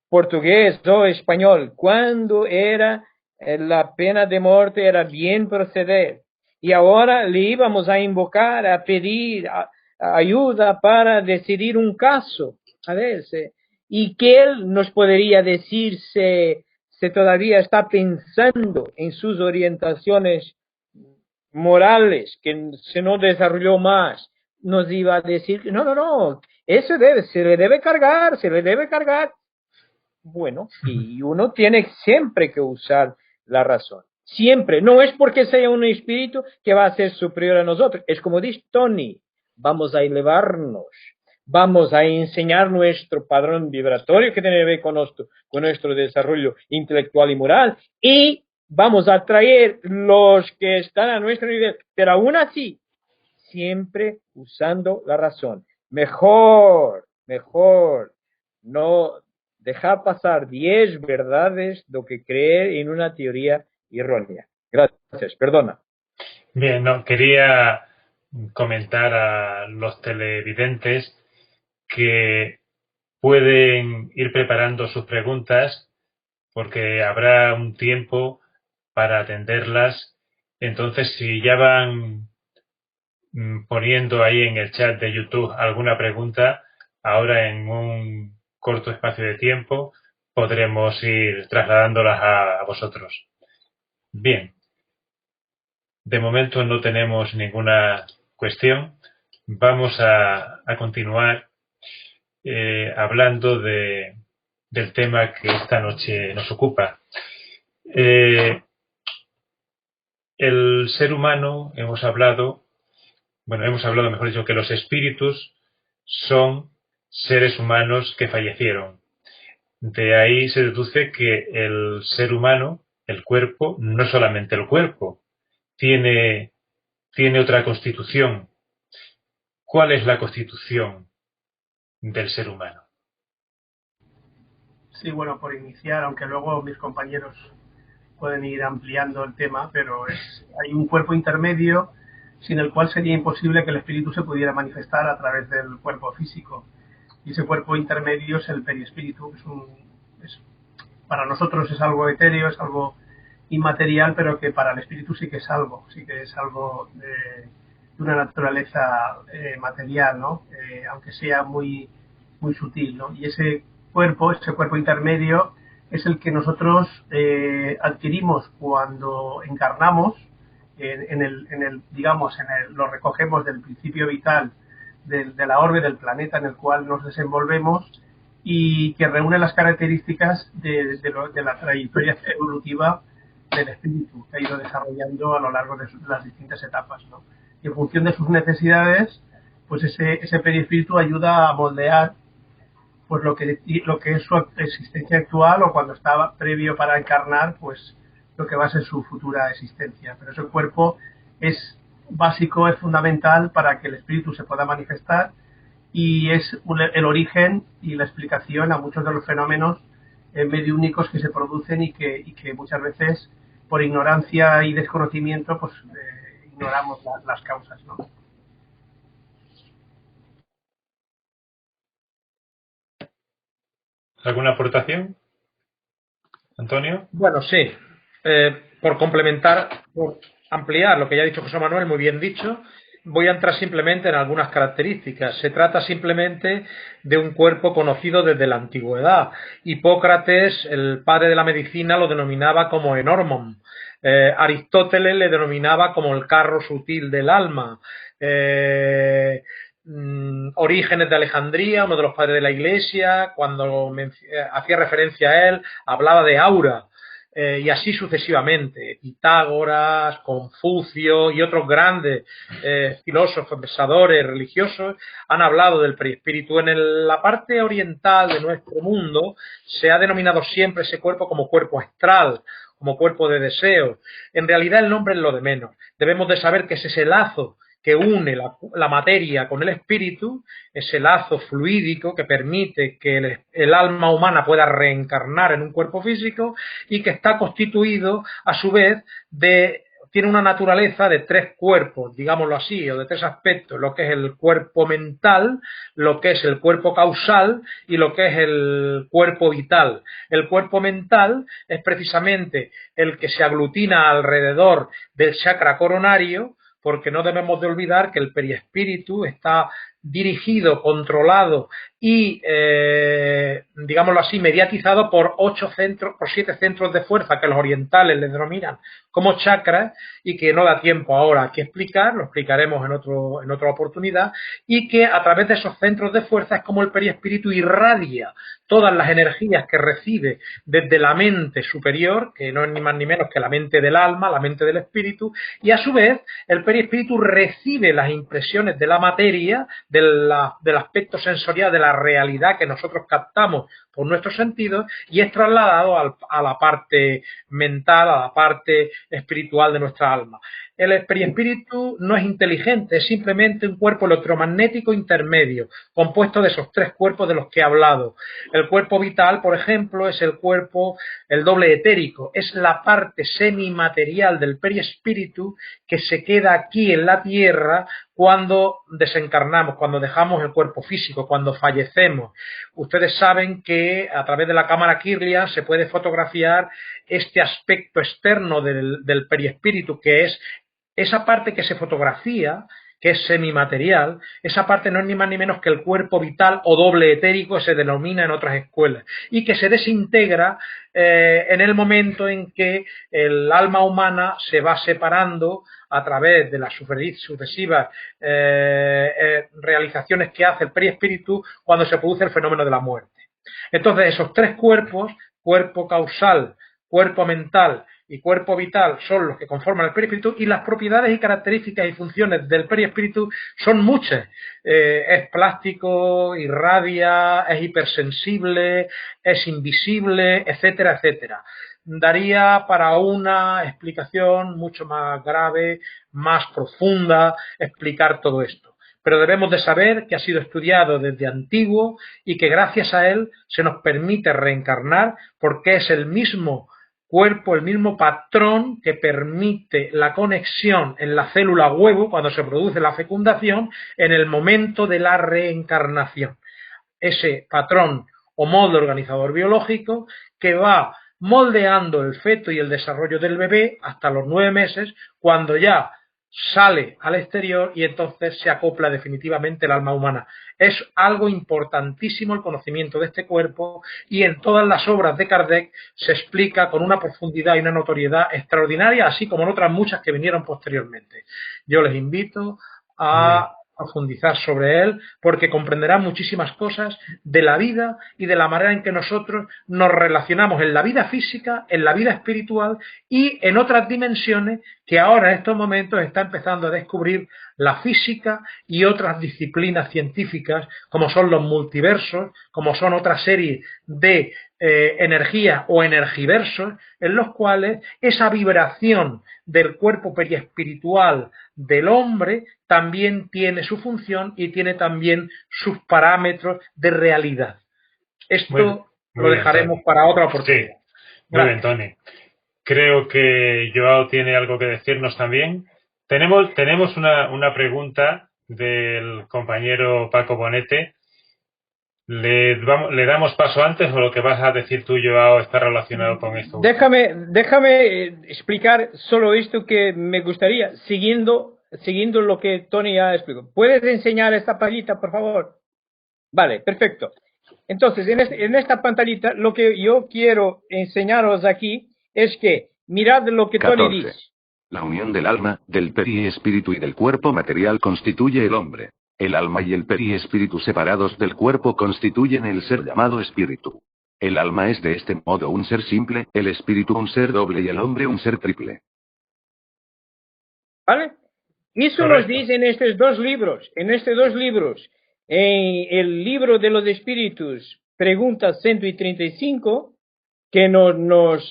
portugués o español, cuando era la pena de muerte era bien proceder. Y ahora le íbamos a invocar, a pedir ayuda para decidir un caso. A ver, y que él nos podría decir si todavía está pensando en sus orientaciones morales, que se no desarrolló más, nos iba a decir que no, eso se le debe cargar. Bueno, y uno tiene siempre que usar la razón. Siempre. No es porque sea un espíritu que va a ser superior a nosotros. Es como dice Tony, vamos a elevarnos, vamos a enseñar nuestro padrón vibratorio que tiene que ver con nuestro desarrollo intelectual y moral, y vamos a traer los que están a nuestro nivel, pero aún así, siempre usando la razón. Mejor no dejar pasar 10 verdades do que creer en una teoría errónea. Gracias, perdona. Bien, no, quería comentar a los televidentes que pueden ir preparando sus preguntas porque habrá un tiempo para atenderlas. Entonces, si ya van poniendo ahí en el chat de YouTube alguna pregunta, ahora en un corto espacio de tiempo podremos ir trasladándolas a vosotros. Bien. De momento no tenemos ninguna cuestión. Vamos a continuar hablando del tema que esta noche nos ocupa. El ser humano, hemos hablado, mejor dicho, que los espíritus son seres humanos que fallecieron. De ahí se deduce que el ser humano, el cuerpo, no solamente el cuerpo, tiene otra constitución. ¿Cuál es la constitución del ser humano? Sí, bueno, por iniciar, aunque luego mis compañeros pueden ir ampliando el tema, pero hay un cuerpo intermedio sin el cual sería imposible que el espíritu se pudiera manifestar a través del cuerpo físico. Y ese cuerpo intermedio es el perispíritu. Para nosotros es algo etéreo, es algo inmaterial, pero que para el espíritu sí que es algo de una naturaleza material, ¿no? Aunque sea muy sutil, ¿no? Y ese cuerpo intermedio es el que nosotros adquirimos cuando encarnamos lo recogemos del principio vital de la orbe del planeta en el cual nos desenvolvemos, y que reúne las características de la trayectoria evolutiva del espíritu que ha ido desarrollando a lo largo de las distintas etapas, ¿no? Y en función de sus necesidades, pues ese perispíritu ayuda a moldear pues lo que es su existencia actual, o cuando estaba previo para encarnar, pues lo que va a ser su futura existencia. Pero ese cuerpo es básico, es fundamental para que el espíritu se pueda manifestar, y es el origen y la explicación a muchos de los fenómenos mediúnicos que se producen y que muchas veces por ignorancia y desconocimiento pues ignoramos las causas, ¿no? ¿Alguna aportación, Antonio? Bueno, sí. Por complementar, por ampliar lo que ya ha dicho José Manuel, muy bien dicho, voy a entrar simplemente en algunas características. Se trata simplemente de un cuerpo conocido desde la antigüedad. Hipócrates, el padre de la medicina, lo denominaba como enormon. Aristóteles le denominaba como el carro sutil del alma. Orígenes de Alejandría, uno de los padres de la Iglesia, cuando hacía referencia a él, hablaba de aura. Y así sucesivamente. Pitágoras, Confucio y otros grandes filósofos, pensadores religiosos han hablado del perispíritu. En la parte oriental de nuestro mundo se ha denominado siempre ese cuerpo como cuerpo astral, como cuerpo de deseo. En realidad el nombre es lo de menos. Debemos de saber que ese es el lazo que une la materia con el espíritu, ese lazo fluídico que permite que el alma humana pueda reencarnar en un cuerpo físico, y que está constituido a su vez tiene una naturaleza de tres cuerpos, digámoslo así, o de tres aspectos: lo que es el cuerpo mental, lo que es el cuerpo causal y lo que es el cuerpo vital. El cuerpo mental es precisamente el que se aglutina alrededor del chakra coronario, porque no debemos de olvidar que el perispíritu está dirigido, controlado y, digámoslo así, mediatizado por 7 centros de fuerza que los orientales les denominan como chakras, y que no da tiempo ahora aquí explicar, lo explicaremos en otra oportunidad, y que a través de esos centros de fuerza es como el perispíritu irradia todas las energías que recibe desde la mente superior, que no es ni más ni menos que la mente del alma, la mente del espíritu, y a su vez el perispíritu recibe las impresiones de la materia del aspecto sensorial de la realidad que nosotros captamos por nuestros sentidos y es trasladado a la parte mental, a la parte espiritual de nuestra alma. El perispíritu no es inteligente, es simplemente un cuerpo electromagnético intermedio, compuesto de esos tres cuerpos de los que he hablado. El cuerpo vital, por ejemplo, es el cuerpo, el doble etérico, es la parte semimaterial del perispíritu que se queda aquí en la Tierra cuando desencarnamos, cuando dejamos el cuerpo físico, cuando fallecemos. Ustedes saben que a través de la cámara Kirlian se puede fotografiar este aspecto externo del perispíritu, que es esa parte que se fotografía, que es semimaterial, esa parte no es ni más ni menos que el cuerpo vital o doble etérico, se denomina en otras escuelas, y que se desintegra en el momento en que el alma humana se va separando a través de las sucesivas realizaciones que hace el perispíritu cuando se produce el fenómeno de la muerte. Entonces, esos tres cuerpos, cuerpo causal, cuerpo mental y cuerpo vital, son los que conforman el perispíritu, y las propiedades y características y funciones del perispíritu son muchas. Es plástico, irradia, es hipersensible, es invisible, etcétera, etcétera. Daría para una explicación mucho más grave, más profunda, explicar todo esto. Pero debemos de saber que ha sido estudiado desde antiguo y que gracias a él se nos permite reencarnar, porque es el mismo cuerpo, el mismo patrón que permite la conexión en la célula huevo cuando se produce la fecundación en el momento de la reencarnación. Ese patrón o molde organizador biológico que va moldeando el feto y el desarrollo del bebé hasta los 9 meses, cuando ya sale al exterior y entonces se acopla definitivamente el alma humana. Es algo importantísimo el conocimiento de este cuerpo, y en todas las obras de Kardec se explica con una profundidad y una notoriedad extraordinaria, así como en otras muchas que vinieron posteriormente. Yo les invito a profundizar sobre él, porque comprenderán muchísimas cosas de la vida y de la manera en que nosotros nos relacionamos en la vida física, en la vida espiritual y en otras dimensiones que ahora en estos momentos está empezando a descubrir la física y otras disciplinas científicas, como son los multiversos, como son otra serie de energías o energiversos, en los cuales esa vibración del cuerpo periespiritual del hombre también tiene su función y tiene también sus parámetros de realidad. Esto lo dejaremos para otra oportunidad. Sí. Muy bien, Tony. Creo que Joao tiene algo que decirnos también. Tenemos una pregunta del compañero Paco Bonete. ¿Le damos paso antes o lo que vas a decir tú, Joao, está relacionado con esto? Déjame explicar solo esto que me gustaría, siguiendo lo que Tony ha explicado. ¿Puedes enseñar esta pantallita, por favor? Vale, perfecto. Entonces, en esta pantallita, lo que yo quiero enseñaros aquí es que, mirad lo que 14. Tony dice. La unión del alma, del periespíritu y del cuerpo material constituye el hombre. El alma y el periespíritu separados del cuerpo constituyen el ser llamado espíritu. El alma es de este modo un ser simple, el espíritu un ser doble y el hombre un ser triple. ¿Vale? Eso nos dice en estos dos libros. En el libro de los espíritus, pregunta 135, que nos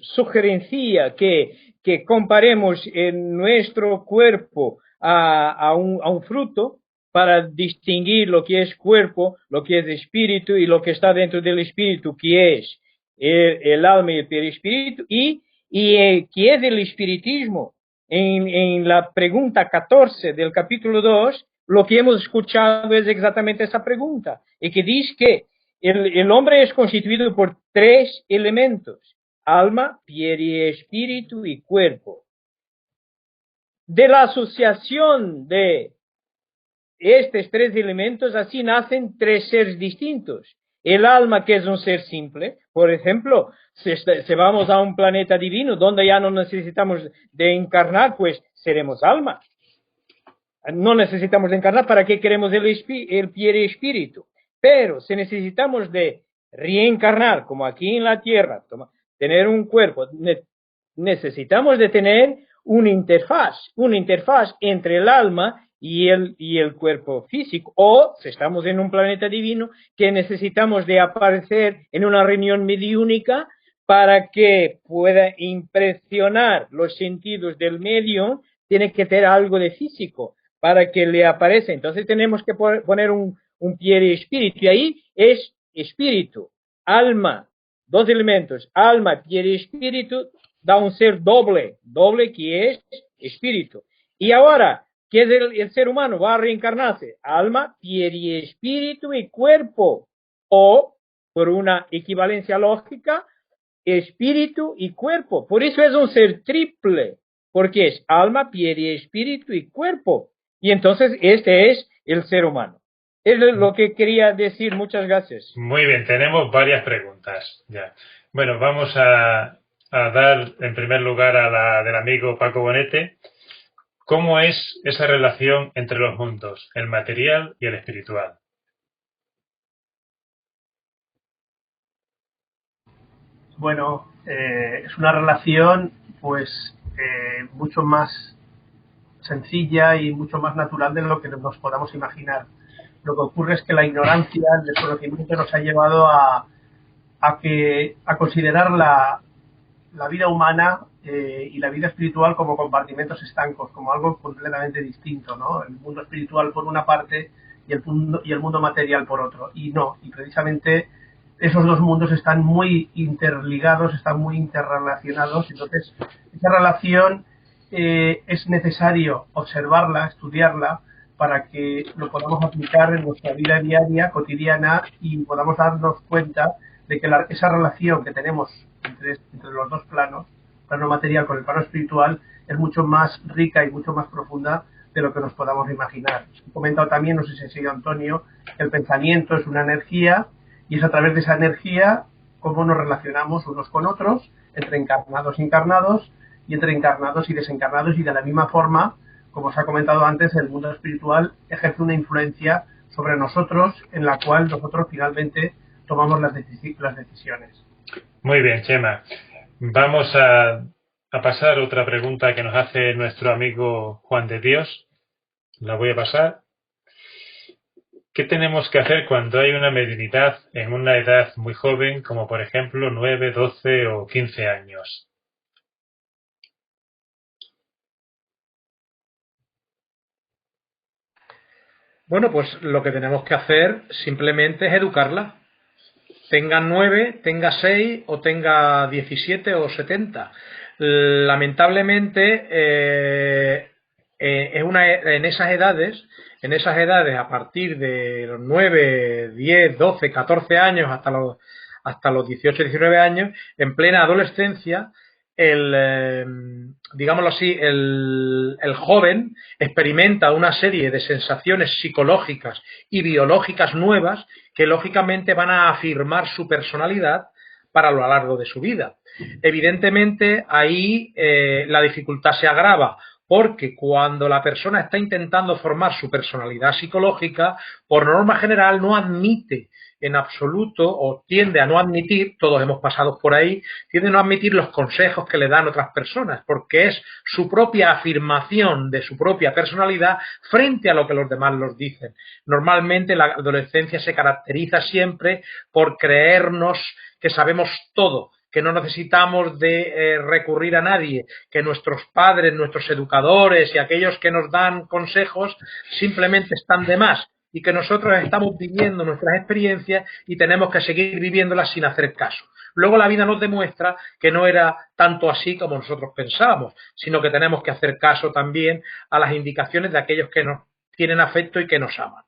sugerencia que comparemos en nuestro cuerpo a un fruto para distinguir lo que es cuerpo, lo que es espíritu y lo que está dentro del espíritu, que es el alma y el perispíritu, y que es el espiritismo. En la pregunta 14 del capítulo 2, lo que hemos escuchado es exactamente esa pregunta, y que dice que el hombre es constituido por 3 elementos: alma, perispíritu y cuerpo. De la asociación de estos 3 elementos, así nacen 3 seres distintos. El alma, que es un ser simple, por ejemplo, si vamos a un planeta divino donde ya no necesitamos de encarnar, pues seremos alma. No necesitamos de encarnar. ¿Para qué queremos el perispíritu? Pero si necesitamos de reencarnar, como aquí en la Tierra, tener un cuerpo, necesitamos de tener una interfaz entre el alma y el cuerpo físico. O si estamos en un planeta divino, que necesitamos de aparecer en una reunión mediúnica para que pueda impresionar los sentidos del medio, tiene que tener algo de físico para que le aparezca. Entonces tenemos que poner un pie de espíritu. Y ahí es espíritu, alma, dos elementos, alma, pie de espíritu, da un ser doble, doble que es espíritu. Y ahora, ¿qué es el ser humano? Va a reencarnarse, alma, pie y espíritu y cuerpo. O, por una equivalencia lógica, espíritu y cuerpo. Por eso es un ser triple, porque es alma, pie y espíritu y cuerpo. Y entonces este es el ser humano. Es lo que quería decir. Muchas gracias. Muy bien, tenemos varias preguntas ya. Bueno, vamos a dar en primer lugar a la del amigo Paco Bonete. ¿Cómo es esa relación entre los mundos, el material y el espiritual? Bueno, es una relación pues mucho más sencilla y mucho más natural de lo que nos podamos imaginar. Lo que ocurre es que la ignorancia, el desconocimiento nos ha llevado a considerar la vida humana y la vida espiritual como compartimentos estancos, como algo completamente distinto, ¿no? El mundo espiritual por una parte y el mundo material por otro. Y no, y precisamente esos dos mundos están muy interligados, están muy interrelacionados. Entonces, esa relación es necesario observarla, estudiarla, para que lo podamos aplicar en nuestra vida diaria, cotidiana, y podamos darnos cuenta de que esa relación que tenemos entre los dos planos, el plano material con el plano espiritual, es mucho más rica y mucho más profunda de lo que nos podamos imaginar. He comentado también, no sé si ha sido Antonio, que el pensamiento es una energía, y es a través de esa energía cómo nos relacionamos unos con otros, entre encarnados y encarnados, y entre encarnados y desencarnados, y de la misma forma, como os ha comentado antes, el mundo espiritual ejerce una influencia sobre nosotros, en la cual nosotros finalmente tomamos las decisiones. Muy bien, Chema. Vamos a pasar otra pregunta que nos hace nuestro amigo Juan de Dios. La voy a pasar. ¿Qué tenemos que hacer cuando hay una mediunidad en una edad muy joven, como por ejemplo 9, 12 o 15 años? Bueno, pues lo que tenemos que hacer simplemente es educarla. Tenga 9, tenga 6 o tenga 17 o 70. Lamentablemente, en esas edades, a partir de los 9, 10, 12, 14 años hasta los 18, 19 años, en plena adolescencia, digámoslo así, el joven experimenta una serie de sensaciones psicológicas y biológicas nuevas que lógicamente van a afirmar su personalidad para lo largo de su vida. Evidentemente, ahí la dificultad se agrava, porque cuando la persona está intentando formar su personalidad psicológica, por norma general no admite en absoluto, o tiende a no admitir, todos hemos pasado por ahí, tiende a no admitir los consejos que le dan otras personas, porque es su propia afirmación de su propia personalidad frente a lo que los demás los dicen. Normalmente la adolescencia se caracteriza siempre por creernos que sabemos todo, que no necesitamos de recurrir a nadie, que nuestros padres, nuestros educadores y aquellos que nos dan consejos simplemente están de más, y que nosotros estamos viviendo nuestras experiencias y tenemos que seguir viviéndolas sin hacer caso. Luego la vida nos demuestra que no era tanto así como nosotros pensábamos, sino que tenemos que hacer caso también a las indicaciones de aquellos que nos tienen afecto y que nos aman.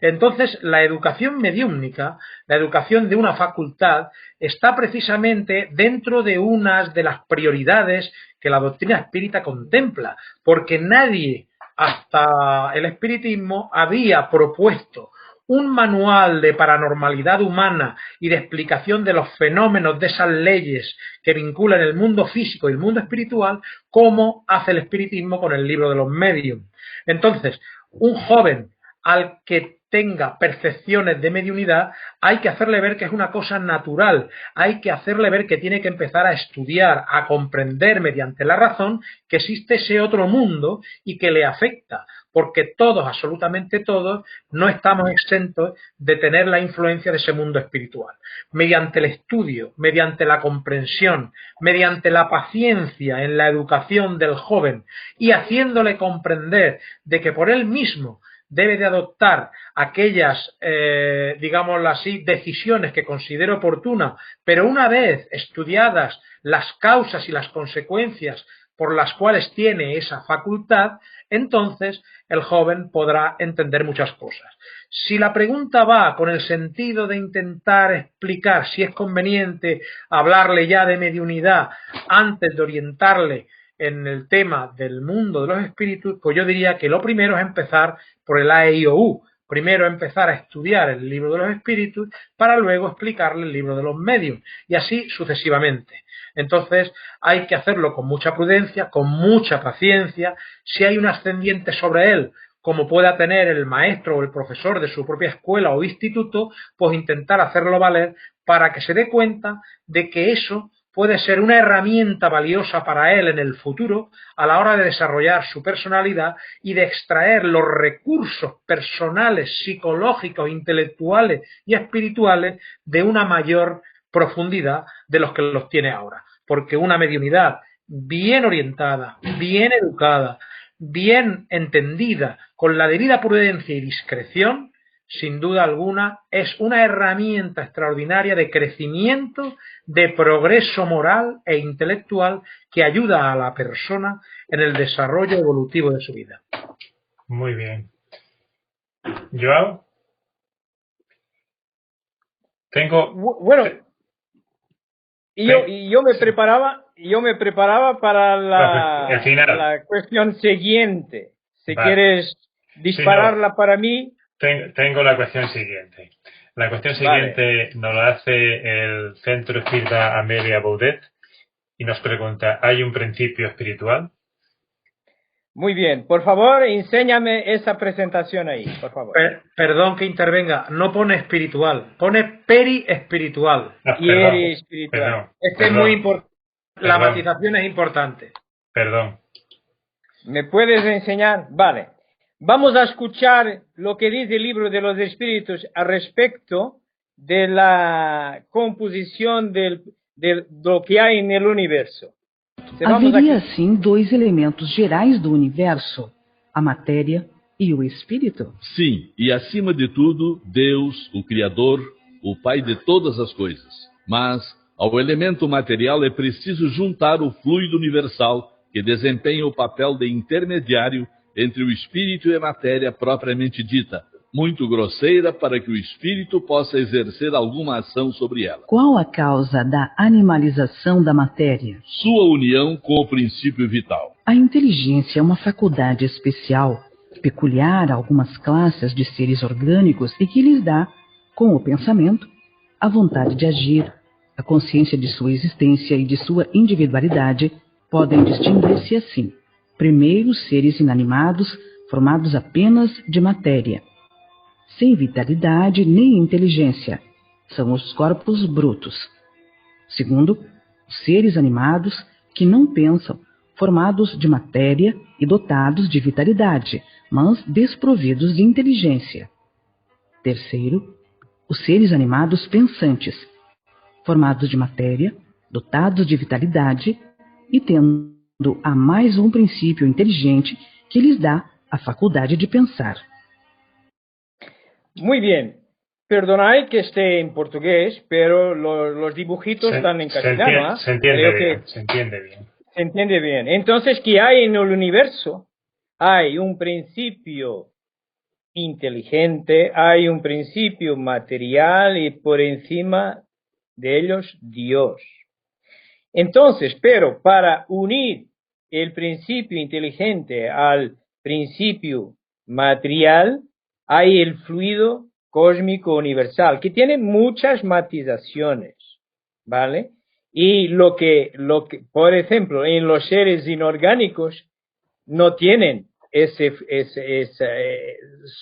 Entonces, la educación mediúmnica, la educación de una facultad, está precisamente dentro de unas de las prioridades que la doctrina espírita contempla, porque nadie hasta el espiritismo había propuesto un manual de paranormalidad humana y de explicación de los fenómenos de esas leyes que vinculan el mundo físico y el mundo espiritual, como hace el espiritismo con el libro de los medios. Entonces, un joven al que tenga percepciones de mediunidad, hay que hacerle ver que es una cosa natural, hay que hacerle ver que tiene que empezar a estudiar, a comprender mediante la razón que existe ese otro mundo y que le afecta, porque todos, absolutamente todos, no estamos exentos de tener la influencia de ese mundo espiritual. Mediante el estudio, mediante la comprensión, mediante la paciencia en la educación del joven y haciéndole comprender de que por él mismo debe de adoptar aquellas, digámoslo así, decisiones que considere oportunas, pero una vez estudiadas las causas y las consecuencias por las cuales tiene esa facultad, entonces el joven podrá entender muchas cosas. Si la pregunta va con el sentido de intentar explicar si es conveniente hablarle ya de mediunidad antes de orientarle en el tema del mundo de los espíritus, pues yo diría que lo primero es empezar por el A, E, I, O, U. Primero empezar a estudiar el libro de los espíritus para luego explicarle el libro de los medios y así sucesivamente. Entonces hay que hacerlo con mucha prudencia, con mucha paciencia. Si hay un ascendiente sobre él, como pueda tener el maestro o el profesor de su propia escuela o instituto, pues intentar hacerlo valer para que se dé cuenta de que eso puede ser una herramienta valiosa para él en el futuro a la hora de desarrollar su personalidad y de extraer los recursos personales, psicológicos, intelectuales y espirituales de una mayor profundidad de los que los tiene ahora. Porque una mediunidad bien orientada, bien educada, bien entendida, con la debida prudencia y discreción, sin duda alguna, es una herramienta extraordinaria de crecimiento, de progreso moral e intelectual que ayuda a la persona en el desarrollo evolutivo de su vida. Muy bien. Joao, Bueno, yo me preparaba para el final. la cuestión siguiente. Si Vale. quieres dispararla para mí. Tengo la cuestión siguiente. La cuestión siguiente nos la hace el Centro Espírita Amelia Baudet y nos pregunta, ¿hay un principio espiritual? Muy bien, por favor, enséñame esa presentación ahí, por favor. Perdón que intervenga, no pone espiritual, pone periespiritual. Perdón. Es muy importante. La matización es importante. Perdón. ¿Me puedes enseñar? Vale. Vamos a escuchar lo que dice el libro de los espíritus al respecto de la composición de lo que hay en el universo. Haveria, assim, dois elementos gerais do universo, a matéria e o espírito? Sim, e acima de tudo, Deus, o Criador, o Pai de todas as coisas. Mas, ao elemento material é preciso juntar o fluido universal, que desempenha o papel de intermediário entre o espírito e a matéria propriamente dita, muito grosseira para que o espírito possa exercer alguma ação sobre ela. Qual a causa da animalização da matéria? Sua união com o princípio vital. A inteligência é uma faculdade especial, peculiar a algumas classes de seres orgânicos e que lhes dá, com o pensamento, a vontade de agir, a consciência de sua existência e de sua individualidade podem distinguir-se assim. Primeiro, seres inanimados, formados apenas de matéria, sem vitalidade nem inteligência, são os corpos brutos. Segundo, os seres animados que não pensam, formados de matéria e dotados de vitalidade, mas desprovidos de inteligência. Terceiro, os seres animados pensantes, formados de matéria, dotados de vitalidade e tendo a mais um princípio inteligente que lhes dá a faculdade de pensar. Muy bien. Perdonad que esté en portugués, pero los dibujitos están en castellano. Se entiende bien. Se entiende bien. Entonces, ¿qué hay en el universo? Hay un principio inteligente, hay un principio material y por encima de ellos Dios. Entonces, pero para unir el principio inteligente al principio material, hay el fluido cósmico universal, que tiene muchas matizaciones, ¿vale? Y lo que, por ejemplo, en los seres inorgánicos no tienen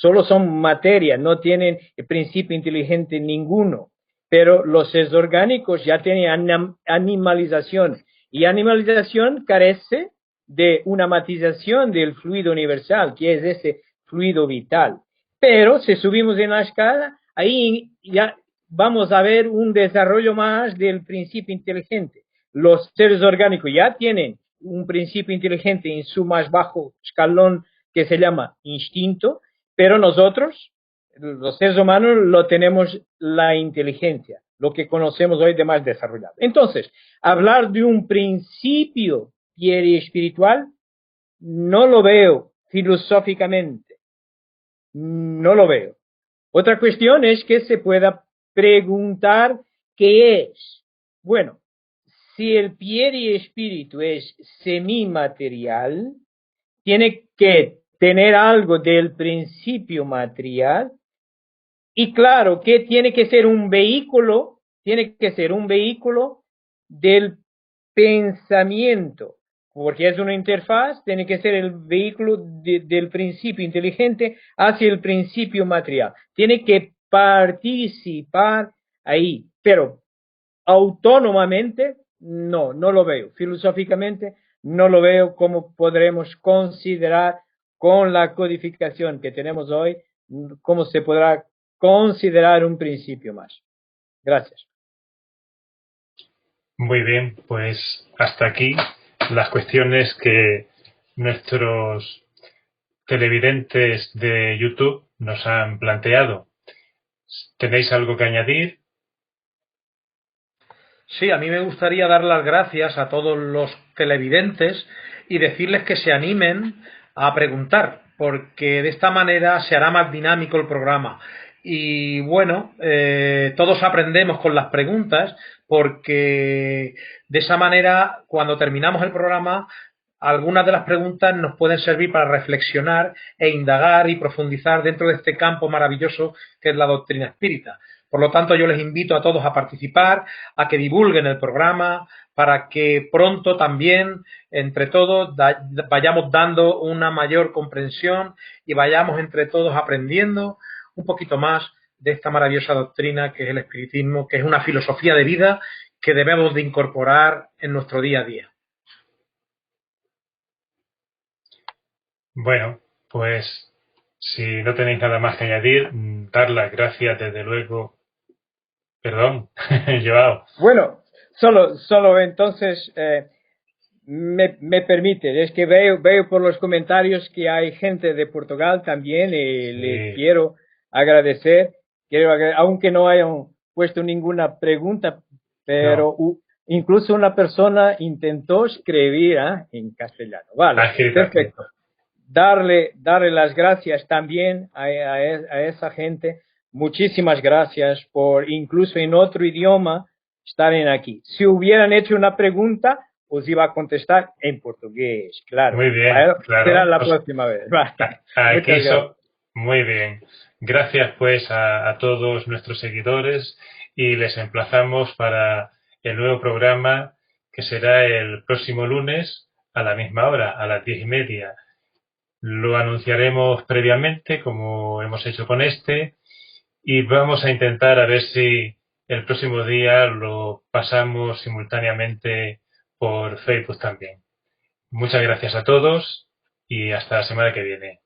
solo son materia, no tienen el principio inteligente ninguno. Pero los seres orgánicos ya tienen animalización, y animalización carece de una matización del fluido universal, que es ese fluido vital. Pero si subimos en la escala, ahí ya vamos a ver un desarrollo más del principio inteligente. Los seres orgánicos ya tienen un principio inteligente en su más bajo escalón, que se llama instinto, pero nosotros, los seres humanos, lo tenemos la inteligencia, lo que conocemos hoy de más desarrollado. Entonces, hablar de un principio y espiritual, no lo veo filosóficamente, no lo veo. Otra cuestión es que se pueda preguntar qué es. Bueno, si el pie y espíritu es semimaterial, tiene que tener algo del principio material, y claro que tiene que ser un vehículo del pensamiento, porque es una interfaz, tiene que ser el vehículo del principio inteligente hacia el principio material. Tiene que participar ahí, pero autónomamente no lo veo. Filosóficamente no lo veo como podremos considerar con la codificación que tenemos hoy, cómo se podrá considerar un principio más. Gracias. Muy bien, pues hasta aquí las cuestiones que nuestros televidentes de YouTube nos han planteado. ¿Tenéis algo que añadir? Sí, a mí me gustaría dar las gracias a todos los televidentes y decirles que se animen a preguntar, porque de esta manera se hará más dinámico el programa. Y bueno, todos aprendemos con las preguntas, porque de esa manera, cuando terminamos el programa, algunas de las preguntas nos pueden servir para reflexionar e indagar y profundizar dentro de este campo maravilloso que es la doctrina espírita. Por lo tanto, yo les invito a todos a participar, a que divulguen el programa, para que pronto también, entre todos, vayamos dando una mayor comprensión y vayamos entre todos aprendiendo un poquito más de esta maravillosa doctrina que es el espiritismo, que es una filosofía de vida que debemos de incorporar en nuestro día a día. Bueno, pues si no tenéis nada más que añadir, dar las gracias desde luego. Perdón, Joao. Bueno, solo entonces me permite, es que veo por los comentarios que hay gente de Portugal también, y Sí. les quiero agradecer, aunque no hayan puesto ninguna pregunta, pero incluso una persona intentó escribir en castellano. Vale, perfecto. Darle las gracias también a esa gente. Muchísimas gracias por, incluso en otro idioma, estar aquí. Si hubieran hecho una pregunta, os iba a contestar en portugués, claro. Muy bien, claro. Será la próxima vez. Aquí muy bien. Gracias pues a todos nuestros seguidores y les emplazamos para el nuevo programa que será el próximo lunes a la misma hora, a las 10:30. Lo anunciaremos previamente, como hemos hecho con este, y vamos a intentar a ver si el próximo día lo pasamos simultáneamente por Facebook también. Muchas gracias a todos y hasta la semana que viene.